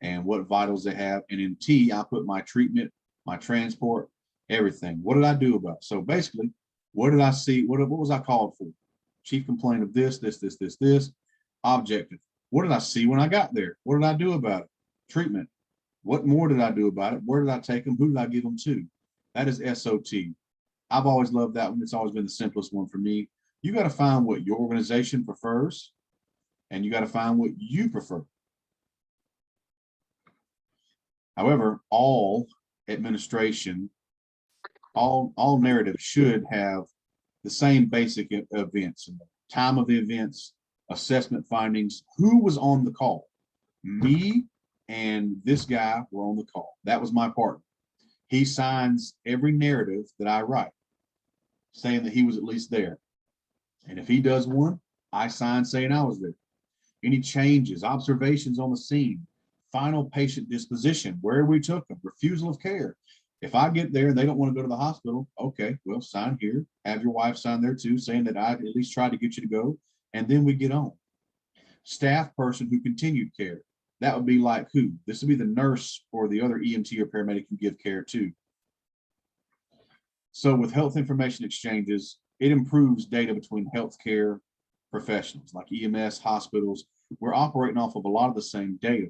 and what vitals they have. And in T, I put my treatment, my transport, everything. What did I do about it? So basically, what did I see? What was I called for? Chief complaint of this. Objective. What did I see when I got there? What did I do about it? Treatment. What more did I do about it? Where did I take them? Who did I give them to? That is SOT. I've always loved that one. It's always been the simplest one for me. You got to find what your organization prefers, and you got to find what you prefer. However, all administration, all narratives should have the same basic events, time of the events, assessment findings, who was on the call. Me and this guy were on the call. That was my partner. He signs every narrative that I write, saying that he was at least there. And if he does one, I sign saying I was there. Any changes, observations on the scene, final patient disposition, where we took them, refusal of care. If I get there and they don't want to go to the hospital, okay, well, sign here. Have your wife sign there too, saying that I at least tried to get you to go, and then we get on. Staff person who continued care. That would be like who? This would be the nurse or the other EMT or paramedic who give care too. So with health information exchanges, it improves data between healthcare professionals like EMS, hospitals. We're operating off of a lot of the same data.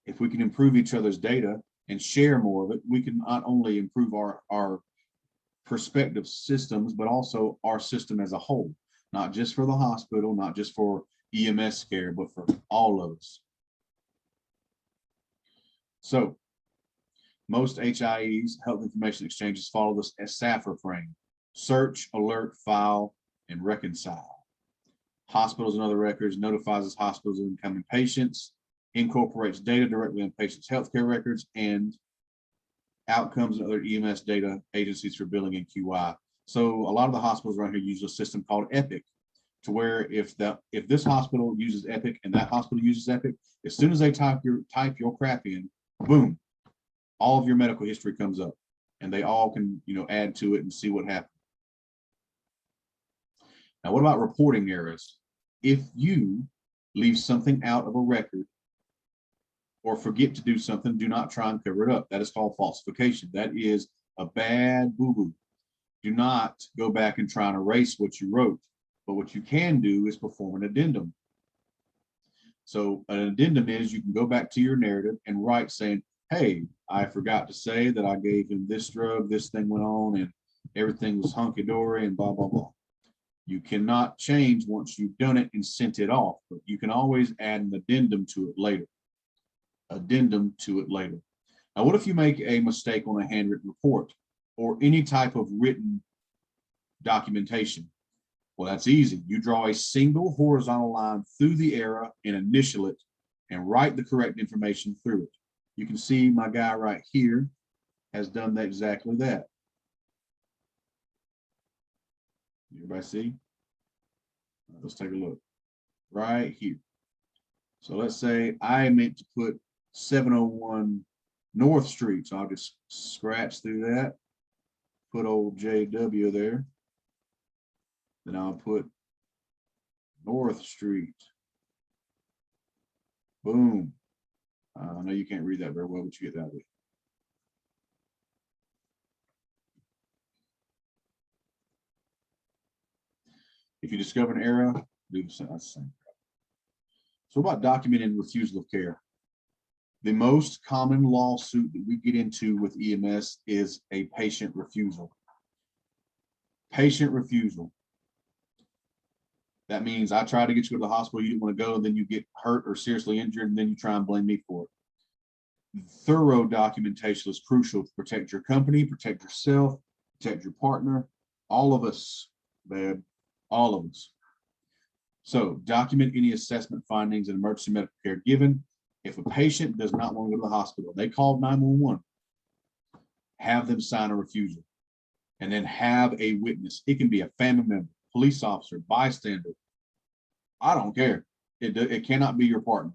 If we can improve each other's data and share more of it, we can not only improve our prospective systems, but also our system as a whole, not just for the hospital, not just for EMS care, but for all of us. So most HIEs, health information exchanges, follow this SAFR frame: search, alert, file, and reconcile. Hospitals and other records, notifies us hospitals of incoming patients, incorporates data directly in patients' healthcare records, and outcomes and other EMS data agencies for billing and QI. So a lot of the hospitals around here use a system called Epic, to where if this hospital uses Epic and that hospital uses Epic, as soon as they type your crap in, boom, all of your medical history comes up, and they all can, add to it and see what happened. Now, what about reporting errors? If you leave something out of a record or forget to do something, do not try and cover it up. That is called falsification. That is a bad boo-boo. Do not go back and try and erase what you wrote. But what you can do is perform an addendum. So an addendum is you can go back to your narrative and write saying, hey, I forgot to say that I gave him this drug, this thing went on, and everything was hunky-dory and blah, blah, blah. You cannot change once you've done it and sent it off, but you can always add an addendum to it later. Addendum to it later. Now, what if you make a mistake on a handwritten report or any type of written documentation? Well, that's easy. You draw a single horizontal line through the error and initial it and write the correct information through it. You can see my guy right here has done that, exactly that. Everybody see? Let's take a look right here. So let's say I meant to put 701 North Street. So I'll just scratch through that, put old JW there. Then I'll put North Street. Boom. I know you can't read that very well, but you get that way. If you discover an error, do the same. So about documenting refusal of care. The most common lawsuit that we get into with EMS is a patient refusal. Patient refusal. That means I tried to get you to the hospital, you didn't want to go, and then you get hurt or seriously injured, and then you try and blame me for it. Thorough documentation is crucial to protect your company, protect yourself, protect your partner, all of us, babe, all of us. So document any assessment findings and emergency medical care given. If a patient does not want to go to the hospital, they called 911, have them sign a refusal, and then have a witness. It can be a family member, police officer, bystander. I don't care. It cannot be your partner.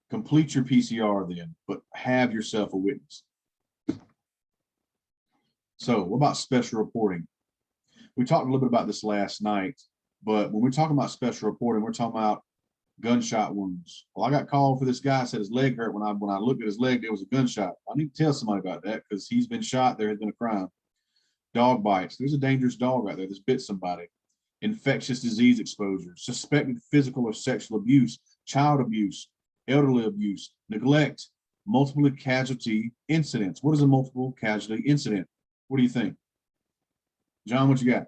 Complete your PCR then, but have yourself a witness. So what about special reporting? We talked a little bit about this last night, but when we're talking about special reporting, we're talking about gunshot wounds. Well, I got called for this guy, said his leg hurt. When I looked at his leg, there was a gunshot. I need to tell somebody about that because he's been shot. There has been a crime. Dog bites. There's a dangerous dog right there that's bit somebody. Infectious disease exposure, suspected physical or sexual abuse, child abuse, elderly abuse, neglect, multiple casualty incidents. What is a multiple casualty incident? What do you think? John, what you got?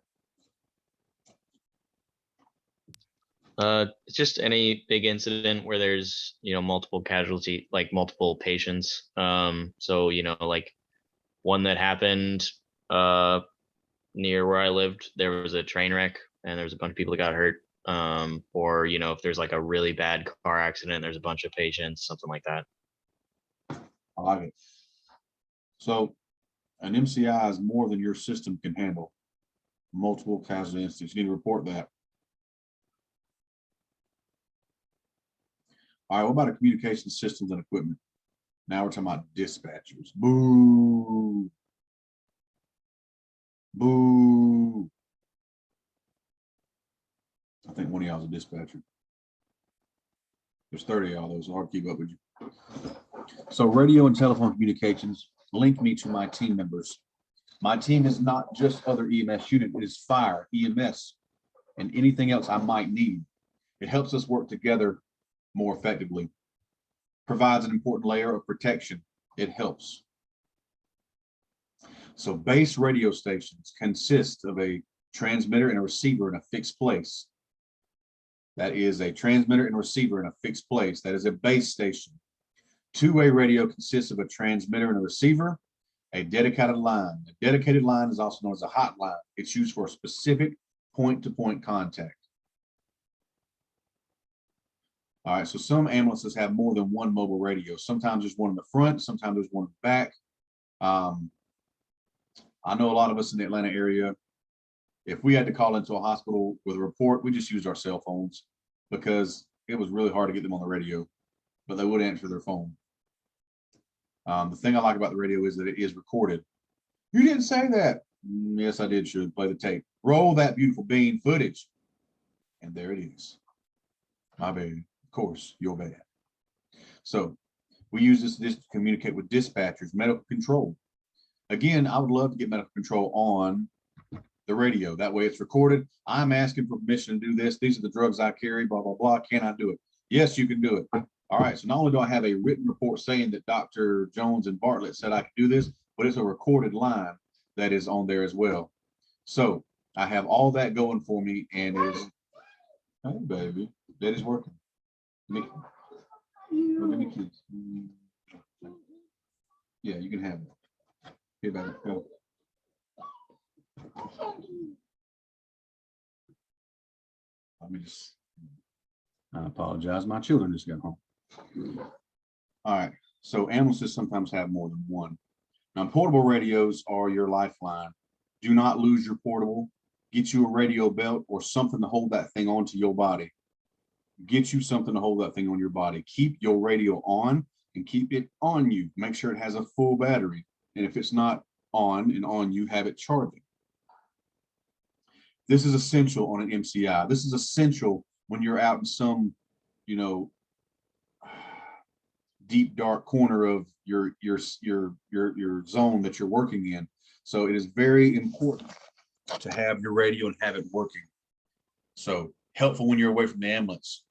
It's just any big incident where there's, multiple casualty, like multiple patients. So, like one that happened near where I lived, there was a train wreck and there was a bunch of people that got hurt. Or, if there's like a really bad car accident, there's a bunch of patients, something like that. I like it. So an MCI is more than your system can handle. Multiple casualty incidents. You need to report that. All right, what about a communication systems and equipment? Now we're talking about dispatchers. Boo. Boo. I think one of y'all is a dispatcher. There's 30 of y'all, though, so hard to keep up with you. So radio and telephone communications link me to my team members. My team is not just other EMS unit, it is fire, EMS, and anything else I might need. It helps us work together more effectively. Provides an important layer of protection. It helps. So base radio stations consist of a transmitter and a receiver in a fixed place. That is a transmitter and receiver in a fixed place. That is a base station. Two-way radio consists of a transmitter and a receiver, a dedicated line. A dedicated line is also known as a hotline. It's used for a specific point-to-point contact. All right, so some ambulances have more than one mobile radio. Sometimes there's one in the front, sometimes there's one in the back. I know a lot of us in the Atlanta area, if we had to call into a hospital with a report, we just used our cell phones because it was really hard to get them on the radio, but they would answer their phone. The thing I like about the radio is that it is recorded. You didn't say that. Yes, I did. Should play the tape. Roll that beautiful bean footage. And there it is. My bad. Of course, your bad. So we use this to communicate with dispatchers, medical control. Again, I would love to get medical control on the radio. That way it's recorded. I'm asking for permission to do this. These are the drugs I carry, blah, blah, blah. Can I do it? Yes, you can do it. All right. So not only do I have a written report saying that Dr. Jones and Bartlett said I could do this, but it's a recorded line that is on there as well. So I have all that going for me, and it is, hey, baby, that is working. Give me a kiss. Yeah, you can have it. Here, baby, go. Let me just, I apologize. My children just got home. All right. So ambulances sometimes have more than one. Now, portable radios are your lifeline. Do not lose your portable. Get you a radio belt or something to hold that thing onto your body. Get you something to hold that thing on your body. Keep your radio on and keep it on you. Make sure it has a full battery. And if it's not on and on you, have it charging. This is essential on an MCI. This is essential when you're out in some, deep dark corner of your zone that you're working in. So it is very important to have your radio and have it working. So helpful when you're away from the ambulance.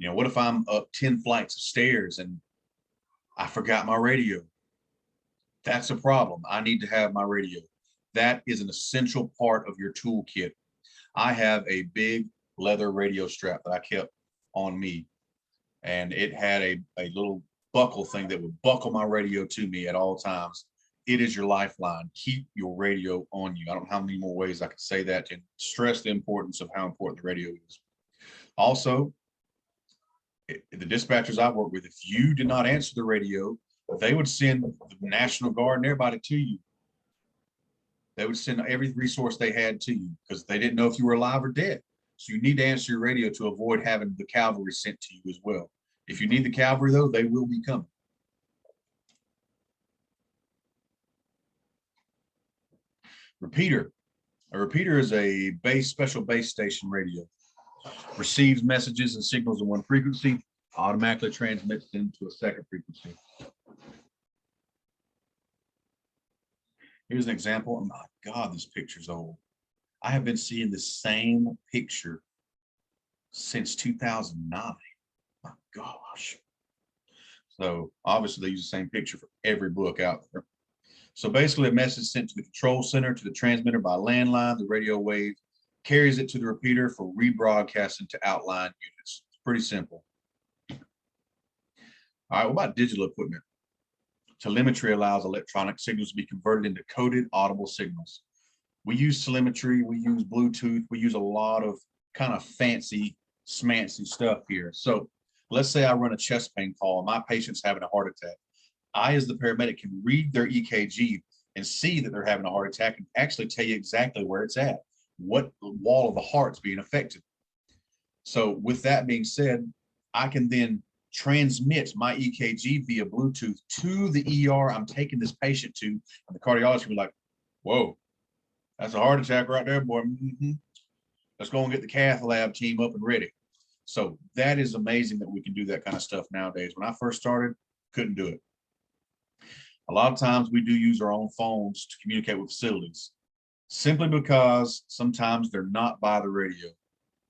What if I'm up 10 flights of stairs and I forgot my radio? That's a problem. I need to have my radio. That is an essential part of your toolkit. I have a big leather radio strap that I kept on me, and it had a little buckle thing that would buckle my radio to me at all times. It is your lifeline. Keep your radio on you. I don't know how many more ways I could say that to stress the importance of how important the radio is. Also, the dispatchers I work with, if you did not answer the radio, they would send the National Guard and everybody to you. They would send every resource they had to you because they didn't know if you were alive or dead. So you need to answer your radio to avoid having the cavalry sent to you as well. If you need the cavalry, though, they will be coming. Repeater. A repeater is a special base station radio. Receives messages and signals in one frequency, automatically transmits them to a second frequency. Here's an example. Oh my God, this picture's old. I have been seeing the same picture since 2009. My gosh. So obviously they use the same picture for every book out there. So basically a message sent to the control center, to the transmitter by landline, the radio wave carries it to the repeater for rebroadcasting to outline units. It's pretty simple. All right, what about digital equipment? Telemetry allows electronic signals to be converted into coded audible signals. We use telemetry, we use Bluetooth, we use a lot of kind of fancy, smancy stuff here. So let's say I run a chest pain call and my patient's having a heart attack. I, as the paramedic, can read their EKG and see that they're having a heart attack and actually tell you exactly where it's at, what wall of the heart's being affected. So with that being said, I can then transmit my EKG via Bluetooth to the ER I'm taking this patient to, and the cardiologist will be like, whoa, that's a heart attack right there, boy. Let's go and get the cath lab team up and ready. So that is amazing that we can do that kind of stuff nowadays. When I first started, couldn't do it. A lot of times we do use our own phones to communicate with facilities, simply because sometimes they're not by the radio.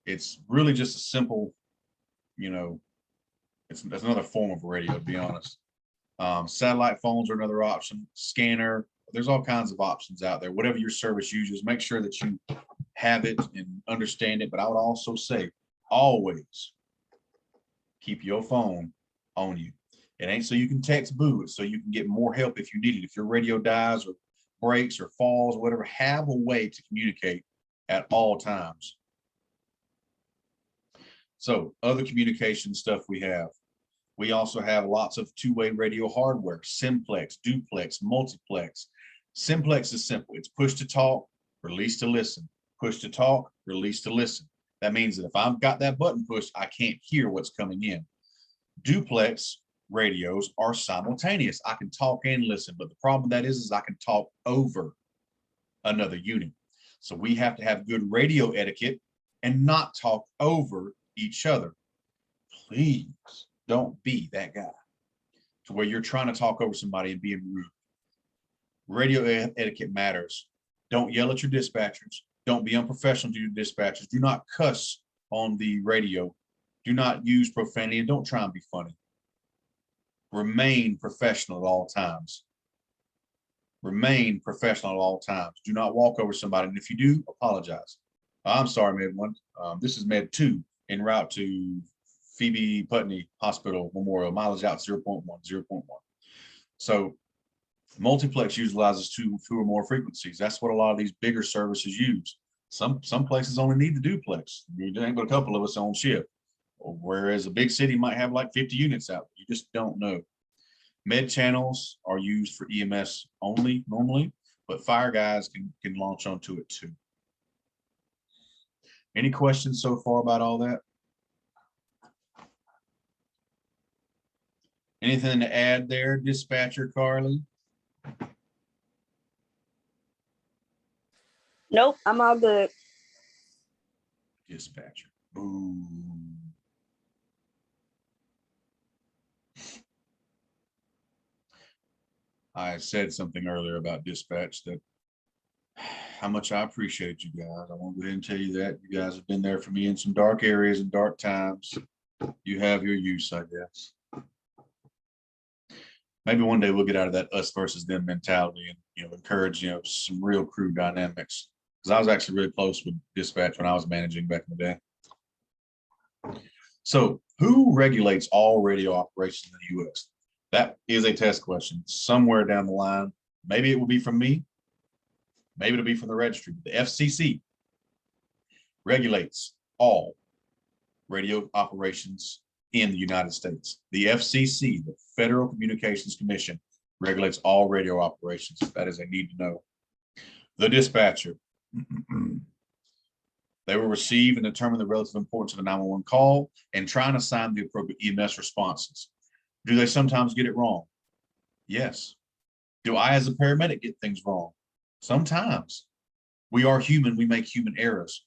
It's really just a simple, you know, it's another form of radio, to be honest. Satellite phones are another option, scanner. There's all kinds of options out there. Whatever your service uses, make sure that you have it and understand it. But I would also say, always keep your phone on you. It ain't so you can text boo, it's so you can get more help if you need it. If your radio dies or breaks or falls or whatever, have a way to communicate at all times. So other communication stuff we have. We also have lots of two-way radio hardware, simplex, duplex, multiplex. Simplex is simple. It's push to talk, release to listen. Push to talk, release to listen. That means that if I've got that button pushed, I can't hear what's coming in. Duplex radios are simultaneous. I can talk and listen, but the problem with that is I can talk over another unit. So we have to have good radio etiquette and not talk over each other. Please don't be that guy to where you're trying to talk over somebody and being rude. Radio etiquette matters. Don't yell at your dispatchers. Don't be unprofessional to your dispatchers. Do not cuss on the radio. Do not use profanity, and don't try and be funny. Remain professional at all times. Remain professional at all times. Do not walk over somebody. And if you do, apologize. I'm sorry, Med 1. This is Med 2 en route to Phoebe Putney Hospital Memorial, mileage out 0.1, 0.1. So multiplex utilizes two or more frequencies. That's what a lot of these bigger services use. Some places only need the duplex. You ain't but a couple of us on shift. Whereas a big city might have like 50 units out. You just don't know. Med channels are used for EMS only normally, but fire guys can launch onto it too. Any questions so far about all that? Anything to add there, Dispatcher Carly? Nope, I'm all good. Dispatcher. Boom. I said something earlier about dispatch that how much I appreciate you guys. I want to go ahead and tell you that you guys have been there for me in some dark areas and dark times. You have your use, I guess. Maybe one day we'll get out of that us versus them mentality and encourage some real crew dynamics. Because I was actually really close with dispatch when I was managing back in the day. So who regulates all radio operations in the US? That is a test question somewhere down the line. Maybe it will be from me. Maybe it'll be from the registry. The FCC regulates all radio operations in the United States. The FCC, the Federal Communications Commission, regulates all radio operations. That is a need to know. The dispatcher. They will receive and determine the relative importance of a 911 call and try and assign the appropriate EMS responses. Do they sometimes get it wrong? Yes. Do I, as a paramedic, get things wrong? Sometimes. We are human. We make human errors.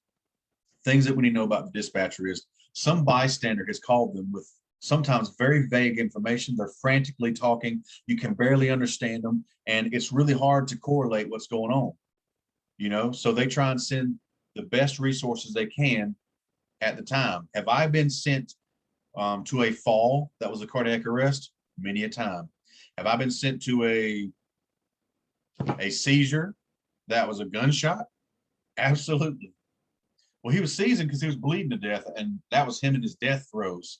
Things that we need to know about the dispatcher is some bystander has called them with sometimes very vague information. They're frantically talking. You can barely understand them. And it's really hard to correlate what's going on. So they try and send the best resources they can at the time. Have I been sent to a fall that was a cardiac arrest? Many a time. Have I been sent to a A seizure, that was a gunshot? Absolutely. Well, he was seizing because he was bleeding to death, and that was him in his death throes.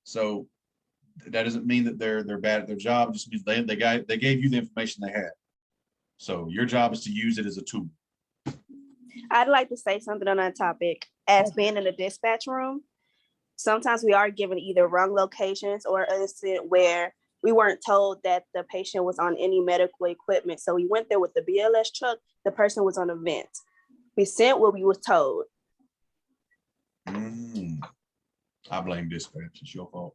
So that doesn't mean that they're bad at their job. It just means they gave you the information they had. So your job is to use it as a tool. I'd like to say something on that topic. As being in the dispatch room, sometimes we are given either wrong locations or an incident where we weren't told that the patient was on any medical equipment. So we went there with the BLS truck, the person was on a vent. We sent what we was told. I blame dispatch, it's your fault.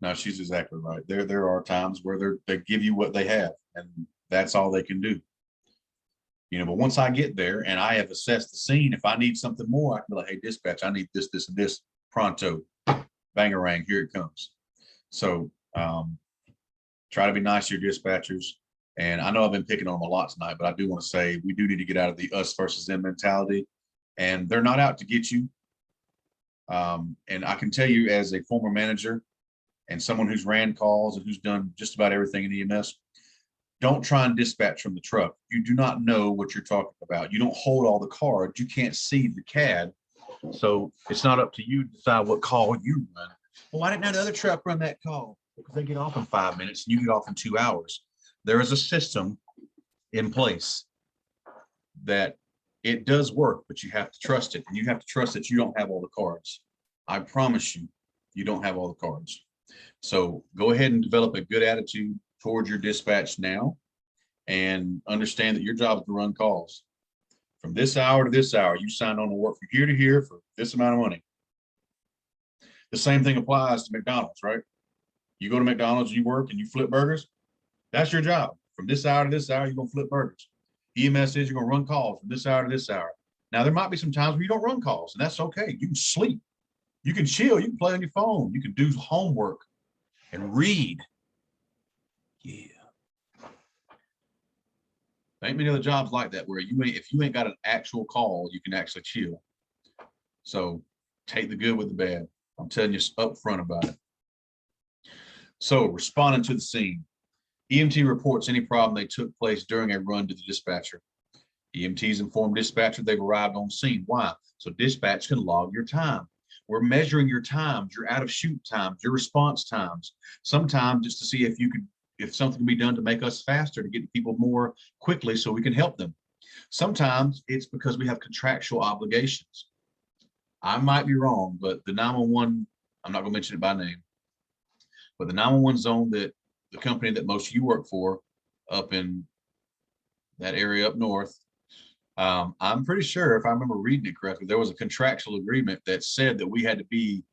No, she's exactly right. There are times where they give you what they have, and that's all they can do. You know, but once I get there and I have assessed the scene, if I need something more, I can be like, hey, dispatch, I need this, this, and this pronto. Bangarang, here it comes. So try to be nice to your dispatchers. And I know I've been picking on them a lot tonight, but I do want to say we do need to get out of the us versus them mentality. And they're not out to get you. And I can tell you, as a former manager and someone who's ran calls and who's done just about everything in EMS, don't try and dispatch from the truck. You do not know what you're talking about. You don't hold all the cards. You can't see the CAD. So it's not up to you to decide what call you run. Well, why didn't that other truck run that call? Because they get off in 5 minutes and you get off in 2 hours. There is a system in place that it does work, but you have to trust it. And you have to trust that you don't have all the cards. I promise you, you don't have all the cards. So go ahead and develop a good attitude towards your dispatch now, and understand that your job is to run calls. From this hour to this hour, you signed on to work from here to here for this amount of money. The same thing applies to McDonald's, right? You go to McDonald's, you work and you flip burgers. That's your job. From this hour to this hour, you're gonna flip burgers. EMS is you're gonna run calls from this hour to this hour. Now, there might be some times where you don't run calls, and that's okay. You can sleep, you can chill, you can play on your phone, you can do homework and read. Yeah. There ain't many other jobs like that where if you ain't got an actual call, you can actually chill. So take the good with the bad. I'm telling you up front about it. So responding to the scene. EMT reports any problem they took place during a run to the dispatcher. EMTs inform dispatcher they've arrived on scene. Why? So dispatch can log your time. We're measuring your times, your out of shoot times, your response times. Sometimes just to see if something can be done to make us faster, to get people more quickly so we can help them. Sometimes it's because we have contractual obligations. I might be wrong, but the 911, I'm not gonna mention it by name, but the 911 zone that the company that most of you work for up in that area up north, I'm pretty sure, if I remember reading it correctly, there was a contractual agreement that said that we had to be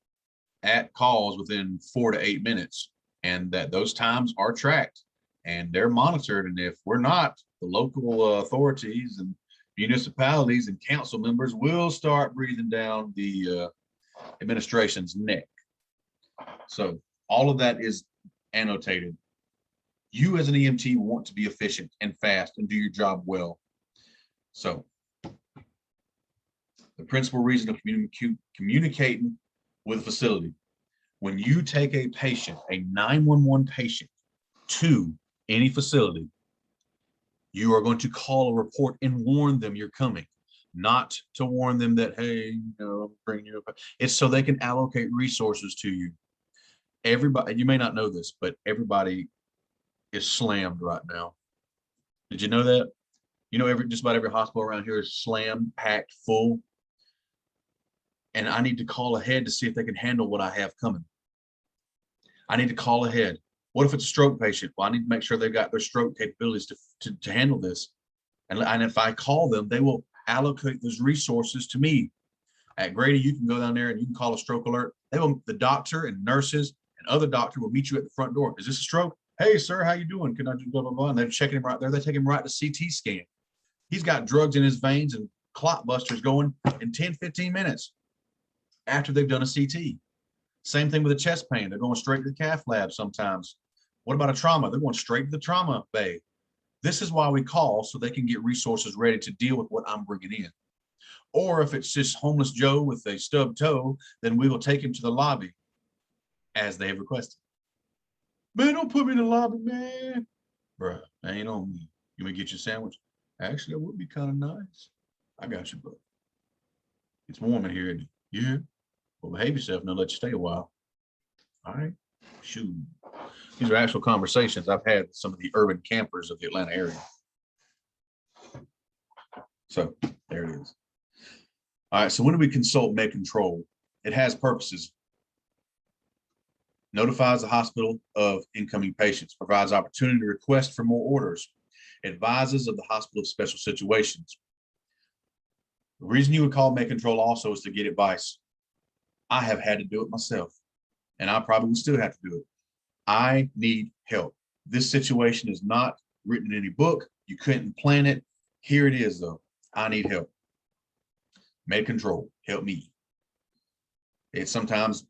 at calls within 4 to 8 minutes, and that those times are tracked and they're monitored. And if we're not, the local authorities and municipalities and council members will start breathing down the administration's neck. So all of that is annotated. You as an EMT want to be efficient and fast and do your job well. So the principal reason of communicating with a facility: when you take a patient, a 911 patient, to any facility, you are going to call a report and warn them you're coming, not to warn them that, hey, you know, I'm bringing you up. It's so they can allocate resources to you. Everybody, you may not know this, but everybody is slammed right now. Did you know that? You know, just about every hospital around here is slammed, packed, full. And I need to call ahead to see if they can handle what I have coming. I need to call ahead. What if it's a stroke patient? Well, I need to make sure they've got their stroke capabilities to handle this. And if I call them, they will allocate those resources to me. At Grady, you can go down there and you can call a stroke alert. The doctor and nurses and other doctor will meet you at the front door. Is this a stroke? Hey, sir, how you doing? Can I do blah, blah, blah? And they're checking him right there. They take him right to CT scan. He's got drugs in his veins and clot busters going in 10, 15 minutes after they've done a CT. Same thing with a chest pain. They're going straight to the cath lab sometimes. What about a trauma? They're going straight to the trauma bay. This is why we call, so they can get resources ready to deal with what I'm bringing in. Or if it's just homeless Joe with a stubbed toe, then we will take him to the lobby as they have requested. Man, don't put me in the lobby, man. Bruh, that ain't on me. You want to get your sandwich? Actually, that would be kind of nice. I got you, bro. It's warm in here, isn't it? Yeah. Well, behave yourself and I'll let you stay a while. All right. Shoot. These are actual conversations I've had with some of the urban campers of the Atlanta area. So there it is. All right. So when do we consult med control? It has purposes. Notifies the hospital of incoming patients, provides opportunity to request for more orders, advises of the hospital of special situations. The reason you would call med control also is to get advice. I have had to do it myself, and I probably will still have to do it. I need help. This situation is not written in any book. You couldn't plan it. Here it is, though. I need help. Med control, help me. It's sometimes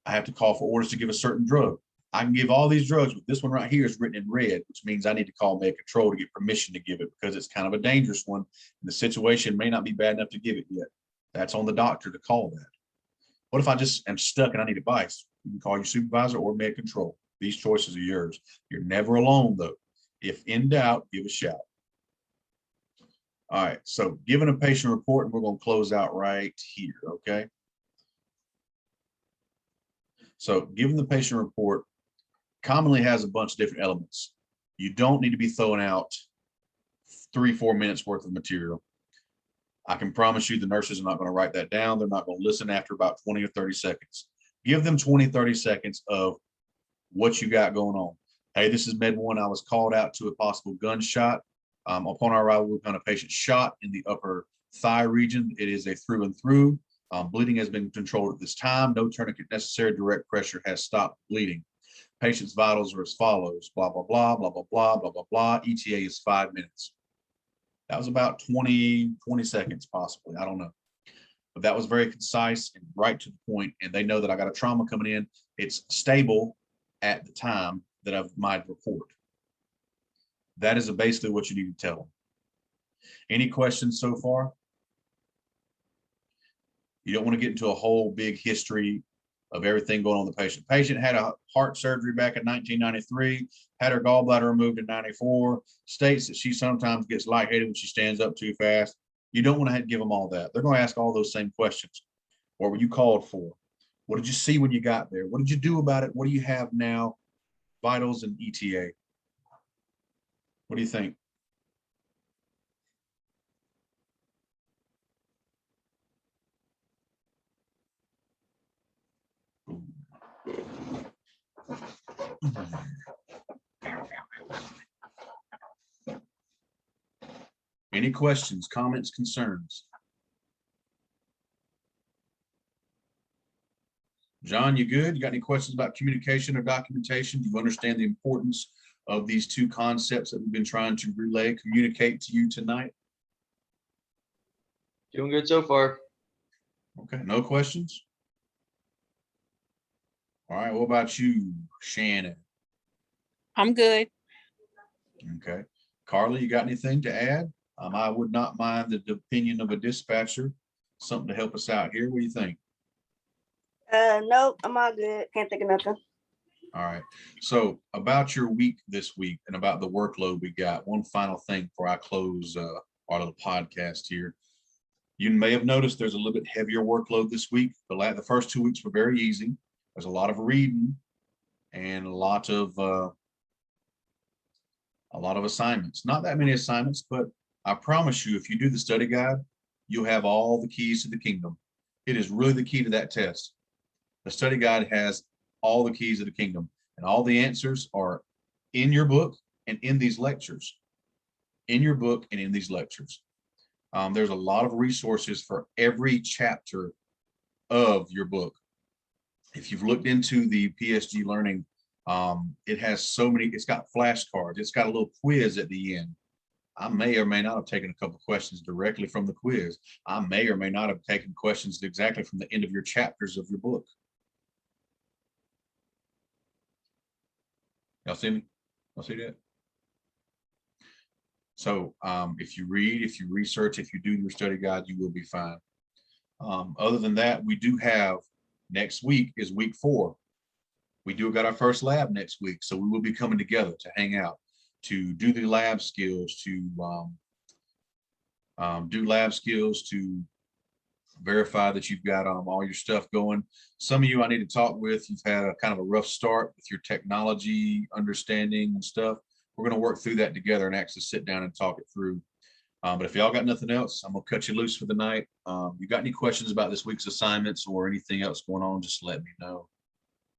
I have to call for orders to give a certain drug. I can give all these drugs, but this one right here is written in red, which means I need to call med control to get permission to give it because it's kind of a dangerous one. And the situation may not be bad enough to give it yet. That's on the doctor to call that. What if I just am stuck and I need advice? You can call your supervisor or med control. These choices are yours. You're never alone, though. If in doubt, give a shout. All right, so giving a patient report, and we're going to close out right here, okay? So giving the patient report commonly has a bunch of different elements. You don't need to be throwing out 3-4 minutes worth of material. I can promise you the nurses are not going to write that down. They're not going to listen after about 20 or 30 seconds. Give them 20, 30 seconds of what you got going on. Hey, this is Med 1. I was called out to a possible gunshot. Upon our arrival, we found a patient shot in the upper thigh region. It is a through and through. Bleeding has been controlled at this time. No tourniquet necessary. Direct pressure has stopped bleeding. Patient's vitals are as follows, blah, blah, blah, blah, blah, blah, blah, blah, blah. ETA is 5 minutes. That was about 20 seconds, possibly. I don't know. But that was very concise and right to the point. And they know that I got a trauma coming in. It's stable at the time that of my report. That is basically what you need to tell them. Any questions so far? You don't want to get into a whole big history of everything going on with the patient. Patient had a heart surgery back in 1993, had her gallbladder removed in 94, states that she sometimes gets lightheaded when she stands up too fast. You don't want to give them all that. They're going to ask all those same questions. What were you called for? What did you see when you got there? What did you do about it? What do you have now? Vitals and ETA. What do you think? Any questions, comments, concerns? John, you good? You got any questions about communication or documentation? Do you understand the importance of these two concepts that we've been trying to relay, communicate to you tonight? Doing good so far. Okay, no questions? All right, what about you, Shannon? I'm good. Okay. Carly, you got anything to add? I would not mind the opinion of a dispatcher, something to help us out here. What do you think? Nope, I'm all good. Can't think of nothing. All right. So about your week this week and about the workload we got, one final thing before I close our little podcast here. You may have noticed there's a little bit heavier workload this week. The first 2 weeks were very easy. There's a lot of reading and a lot of assignments. Not that many assignments, but I promise you, if you do the study guide, you'll have all the keys to the kingdom. It is really the key to that test. The study guide has all the keys of the kingdom, and all the answers are in your book and in these lectures. In your book and in these lectures. There's a lot of resources for every chapter of your book. If you've looked into the PSG Learning, it has so many, it's got flashcards, it's got a little quiz at the end. I may or may not have taken a couple of questions directly from the quiz. I may or may not have taken questions exactly from the end of your chapters of your book. Y'all see me? Y'all see that? So if you read, if you research, if you do your study guide, you will be fine. Other than that, we do have next week is week 4. we do got our first lab next week, so we will be coming together to hang out, to do the lab skills, to do lab skills, to verify that you've got all your stuff going. Some of you I need to talk with. You've had a kind of a rough start with your technology understanding and stuff. We're going to work through that together and actually sit down and talk it through. But if y'all got nothing else, I'm gonna cut you loose for the night. You got any questions about this week's assignments or anything else going on, just let me know.